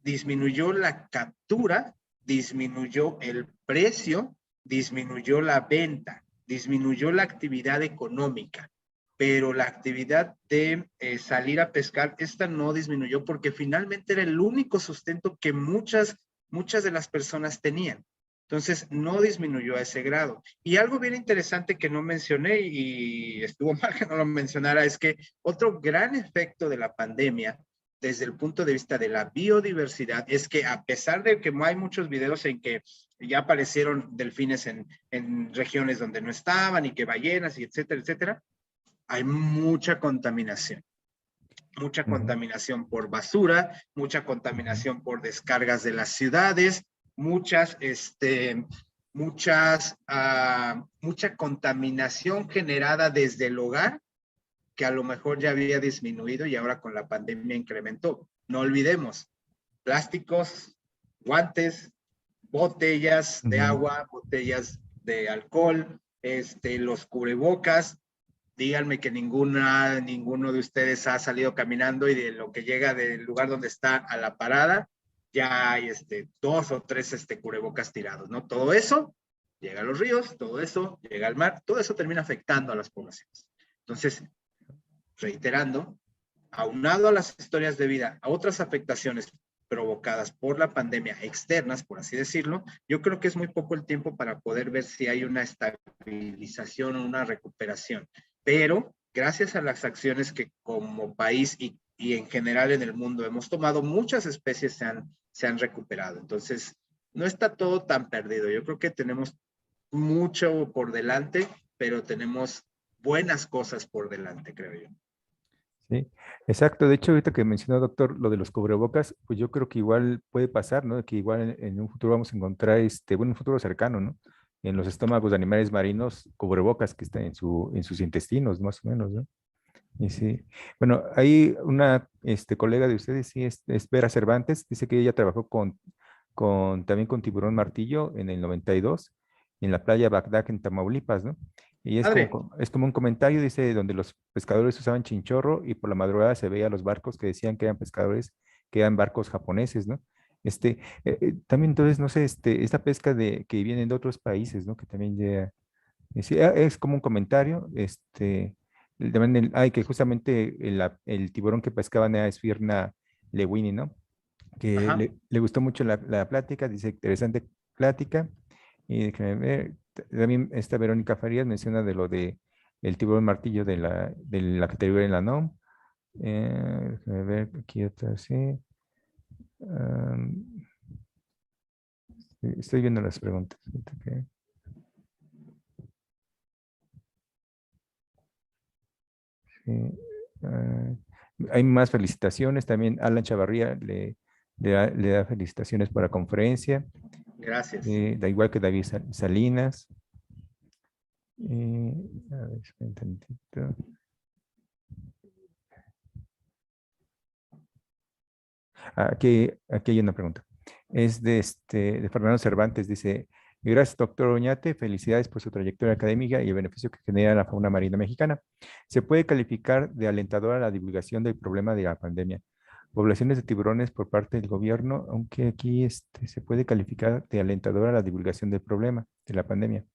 disminuyó la captura, disminuyó el precio, disminuyó la venta, disminuyó la actividad económica, pero la actividad de salir a pescar, esta no disminuyó porque finalmente era el único sustento que muchas de las personas tenían. Entonces, no disminuyó a ese grado. Y algo bien interesante que no mencioné, y estuvo mal que no lo mencionara, es que otro gran efecto de la pandemia, desde el punto de vista de la biodiversidad, es que a pesar de que hay muchos videos en que ya aparecieron delfines en regiones donde no estaban, y que ballenas, y etcétera, etcétera, hay mucha contaminación. Mucha contaminación por basura, mucha contaminación por descargas de las ciudades, mucha contaminación generada desde el hogar, que a lo mejor ya había disminuido y ahora con la pandemia incrementó. No olvidemos, plásticos, guantes, botellas de agua, botellas de alcohol, los cubrebocas, díganme que ninguno de ustedes ha salido caminando y de lo que llega del lugar donde está a la parada, ya hay 2 o 3 cubrebocas tirados, ¿no? Todo eso llega a los ríos, todo eso llega al mar, todo eso termina afectando a las poblaciones. Entonces, reiterando, aunado a las historias de vida, a otras afectaciones provocadas por la pandemia externas, por así decirlo, yo creo que es muy poco el tiempo para poder ver si hay una estabilización o una recuperación. Pero gracias a las acciones que como país y en general en el mundo hemos tomado, muchas especies se han recuperado. Entonces, no está todo tan perdido. Yo creo que tenemos mucho por delante, pero tenemos buenas cosas por delante, creo yo. Sí, exacto. De hecho, ahorita que mencionó, doctor, lo de los cubrebocas, pues yo creo que igual puede pasar, ¿no? Que igual en un futuro vamos a encontrar, bueno, un futuro cercano, ¿no? En los estómagos de animales marinos, cubrebocas que están en sus intestinos, más o menos, ¿no? Y sí. Bueno, hay una colega de ustedes, sí, es Vera Cervantes, dice que ella trabajó también con tiburón martillo en el 92 en la playa Bagdad en Tamaulipas, ¿no? Y Padre. es como un comentario, dice, donde los pescadores usaban chinchorro y por la madrugada se veía los barcos que decían que eran pescadores, que eran barcos japoneses, ¿no? También entonces, no sé, esta pesca que vienen de otros países, ¿no? Que también llega, sí, es como un comentario, también que justamente el tiburón que pescaban era Esfirna lewini, ¿no? Que Ajá. le gustó mucho la plática, dice, interesante plática. Y déjame ver, también esta Verónica Farías menciona de lo de el tiburón martillo de la categoría en la NOM. Déjame ver, aquí otra, sí. Am, estoy viendo las preguntas. Sí, ah, hay más felicitaciones, también Alan Chavarría le da felicitaciones por la conferencia, Gracias. da igual que David Salinas. A ver, espera un tantito. Aquí hay una pregunta. Es de Fernando Cervantes, dice, gracias, doctor Oñate, felicidades por su trayectoria académica y el beneficio que genera la fauna marina mexicana. ¿Se puede calificar de alentadora la divulgación del problema de la pandemia? Poblaciones de tiburones por parte del gobierno, aunque aquí se puede calificar de alentadora la divulgación del problema de la pandemia.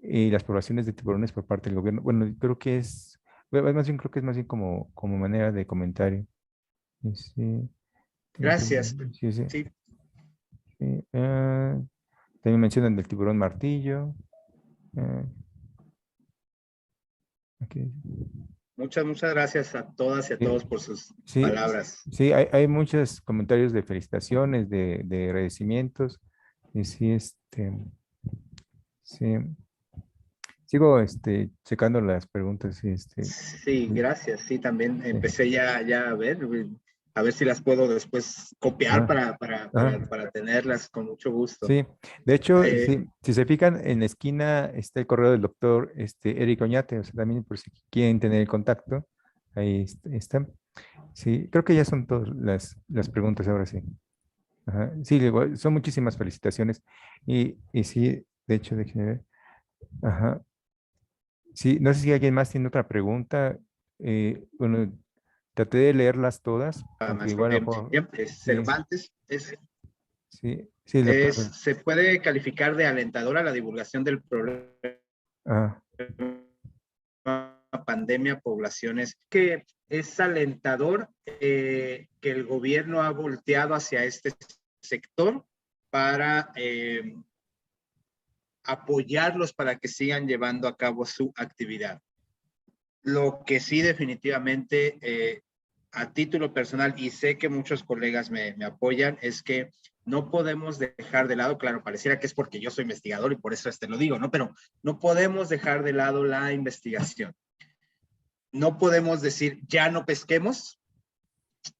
Y las poblaciones de tiburones por parte del gobierno, bueno, creo que más bien creo que es más bien como manera de comentario. Sí. Gracias. Sí, sí. Sí. Sí, también mencionan del tiburón martillo. ah, aquí. Muchas gracias a todas y a Sí, todos por sus sí, palabras. sí, hay muchos comentarios de felicitaciones, de agradecimientos. Y sí, sí. Sigo checando las preguntas. Sí, Sí, gracias. Sí, también sí. empecé ya a ver si las puedo después copiar Ajá, ajá. para tenerlas con mucho gusto. Sí, de hecho, Eh, sí, si se fijan, en la esquina está el correo del doctor Eric Oñate, o sea, también por si quieren tener el contacto, ahí está. Sí, creo que ya son todas las preguntas ahora sí. Ajá, sí, son muchísimas felicitaciones. Y sí, de hecho, déjenme ver. Ajá. Sí, no sé si alguien más tiene otra pregunta. Bueno, traté de leerlas todas, Nada aunque más, igual a lo mejor, sí, Cervantes sí, el doctor. se puede calificar de alentadora la divulgación del problema Ah, pandemia poblaciones, que es alentador que el gobierno ha volteado hacia este sector para apoyarlos para que sigan llevando a cabo su actividad. Lo que sí definitivamente a título personal, y sé que muchos colegas me apoyan, es que no podemos dejar de lado, claro, pareciera que es porque yo soy investigador y por eso lo digo, ¿no? Pero no podemos dejar de lado la investigación. No podemos decir, ya no pesquemos,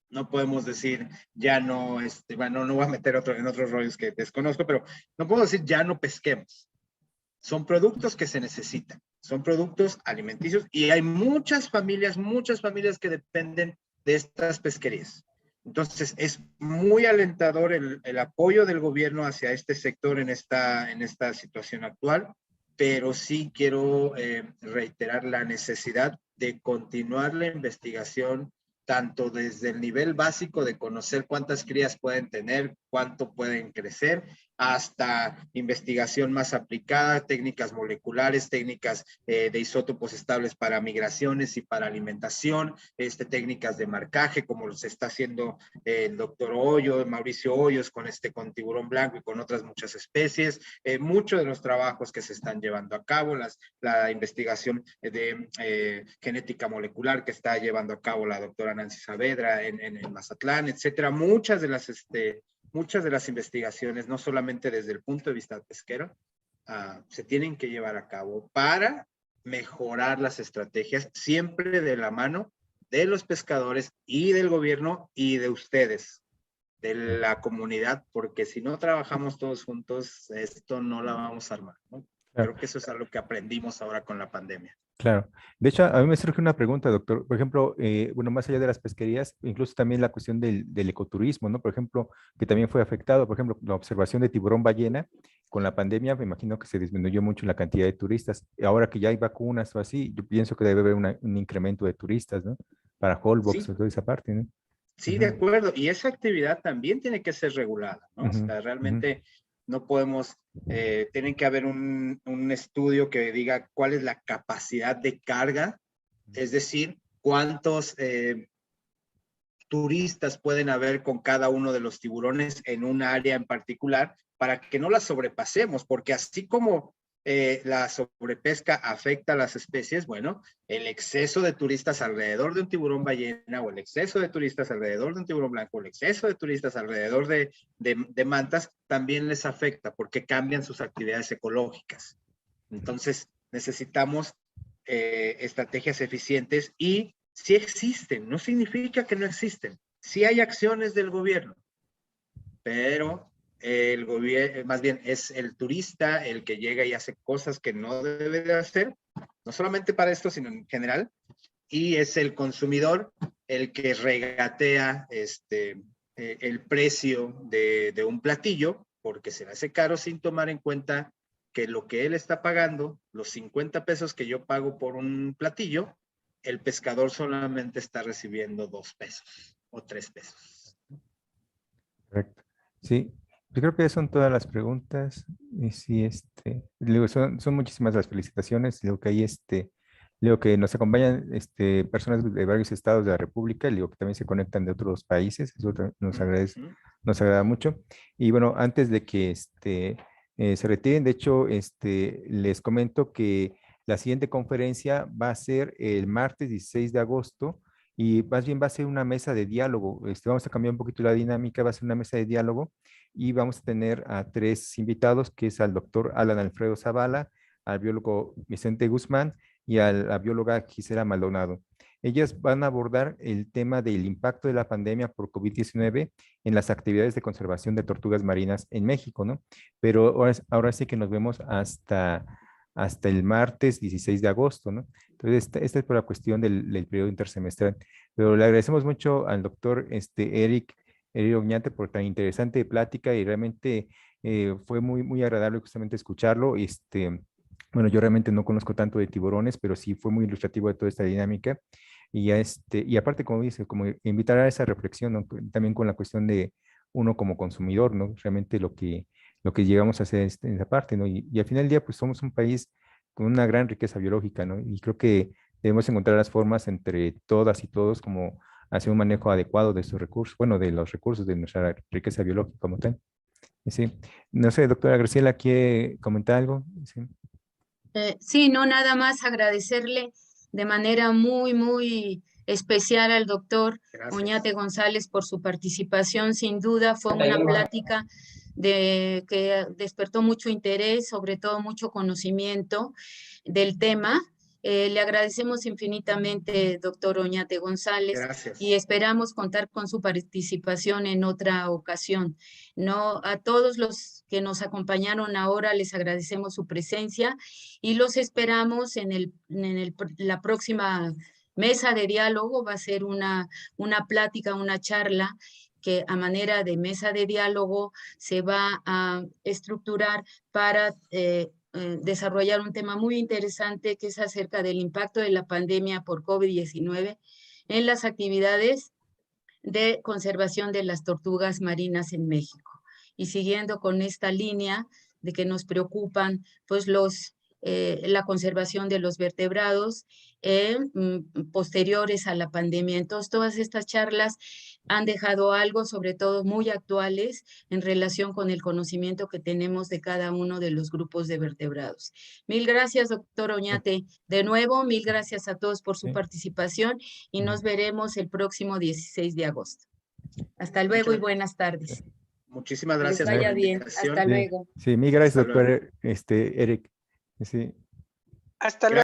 no podemos decir, ya no, bueno, no voy a meter en otros rollos que desconozco, pero no puedo decir, ya no pesquemos. Son productos que se necesitan, son productos alimenticios y hay muchas familias que dependen de estas pesquerías. Entonces, es muy alentador el apoyo del gobierno hacia este sector en esta situación actual. pero sí quiero reiterar la necesidad de continuar la investigación tanto desde el nivel básico de conocer cuántas crías pueden tener, cuánto pueden crecer, hasta investigación más aplicada, técnicas moleculares, técnicas de isótopos estables para migraciones y para alimentación, técnicas de marcaje, como se está haciendo el doctor Hoyo, Mauricio Hoyos, con tiburón blanco y con otras muchas especies. Muchos de los trabajos que se están llevando a cabo, la investigación de genética molecular que está llevando a cabo la doctora Nancy Saavedra en Mazatlán, etcétera. Muchas de las investigaciones, no solamente desde el punto de vista pesquero, se tienen que llevar a cabo para mejorar las estrategias, siempre de la mano de los pescadores y del gobierno y de ustedes, de la comunidad, porque si no trabajamos todos juntos, esto no la vamos a armar, ¿no? Claro. Creo que eso es algo que aprendimos ahora con la pandemia. Claro. De hecho, a mí me surge una pregunta, doctor. Por ejemplo, bueno, más allá de las pesquerías, incluso también la cuestión del ecoturismo, ¿no? Por ejemplo, que también fue afectado, por ejemplo, la observación de tiburón ballena con la pandemia, me imagino que se disminuyó mucho la cantidad de turistas. Ahora que ya hay vacunas o así, yo pienso que debe haber un incremento de turistas, ¿no? Para Holbox Sí, o toda esa parte, ¿no? sí, de Ujú, acuerdo. Y esa actividad también tiene que ser regulada, ¿no? O ujú, sea, ujú, realmente no podemos, tiene que haber un estudio que diga cuál es la capacidad de carga, es decir, cuántos turistas pueden haber con cada uno de los tiburones en un área en particular para que no la sobrepasemos, porque así como la sobrepesca afecta a las especies, bueno, el exceso de turistas alrededor de un tiburón ballena o el exceso de turistas alrededor de un tiburón blanco, o el exceso de turistas alrededor de mantas también les afecta porque cambian sus actividades ecológicas. Entonces, necesitamos estrategias eficientes y sí existen, no significa que no existen. Sí hay acciones del gobierno, pero el gobierno, más bien es el turista el que llega y hace cosas que no debe de hacer, no solamente para esto, sino en general, y es el consumidor el que regatea el precio de un platillo porque se le hace caro sin tomar en cuenta que lo que él está pagando, los 50 pesos que yo pago por un platillo, el pescador solamente está recibiendo 2 pesos o 3 pesos. correcto. Sí, yo creo que son todas las preguntas. Y sí, luego son muchísimas las felicitaciones. Luego que hay luego que nos acompañan personas de varios estados de la República, luego que también se conectan de otros países. Eso nos agrada mucho. Y bueno, antes de que se retiren, de hecho, les comento que la siguiente conferencia va a ser el martes 16 de agosto y más bien va a ser una mesa de diálogo. Vamos a cambiar un poquito la dinámica, va a ser una mesa de diálogo y vamos a tener a 3 invitados, que es al doctor Alan Alfredo Zavala, al biólogo Vicente Guzmán y a la bióloga Gisela Maldonado. Ellas van a abordar el tema del impacto de la pandemia por COVID-19 en las actividades de conservación de tortugas marinas en México, ¿no? Pero ahora sí que nos vemos hasta el martes 16 de agosto, ¿no? Entonces, esta es por la cuestión del periodo intersemestral. Pero le agradecemos mucho al doctor Eric Oñate por tan interesante plática y realmente fue muy agradable justamente escucharlo. Bueno, yo realmente no conozco tanto de tiburones, pero sí fue muy ilustrativo de toda esta dinámica. Y aparte, como dice, como invitar a esa reflexión, ¿no? También con la cuestión de uno como consumidor, ¿no? Realmente lo que llegamos a hacer en esa parte, ¿no? Y al final del día, pues somos un país con una gran riqueza biológica, ¿no? Y creo que debemos encontrar las formas entre todas y todos como hacer un manejo adecuado de estos recursos, bueno, de los recursos de nuestra riqueza biológica como tal. Y sí, no sé, doctora Graciela, ¿quiere comentar algo? Sí. Sí, no, nada más agradecerle de manera muy especial al doctor Gracias. Oñate González por su participación. Sin duda fue una plática que despertó mucho interés, sobre todo mucho conocimiento del tema. Le agradecemos infinitamente, doctor Oñate González, y Gracias. esperamos contar con su participación en otra ocasión. No, a todos los que nos acompañaron ahora les agradecemos su presencia y los esperamos la próxima mesa de diálogo. Va a ser una plática, una charla que a manera de mesa de diálogo se va a estructurar para desarrollar un tema muy interesante que es acerca del impacto de la pandemia por COVID-19 en las actividades de conservación de las tortugas marinas en México. Y siguiendo con esta línea de que nos preocupan pues la conservación de los vertebrados posteriores a la pandemia. Entonces, todas estas charlas han dejado algo, sobre todo muy actuales, en relación con el conocimiento que tenemos de cada uno de los grupos de vertebrados. Mil gracias, doctor Oñate. De nuevo, mil gracias a todos por su participación y nos veremos el próximo 16 de agosto. Hasta luego y buenas tardes. Muchísimas Que les gracias por vaya la bien. invitación. Hasta luego. Sí, mil gracias, Hasta luego. doctor Eric. Sí. Hasta luego.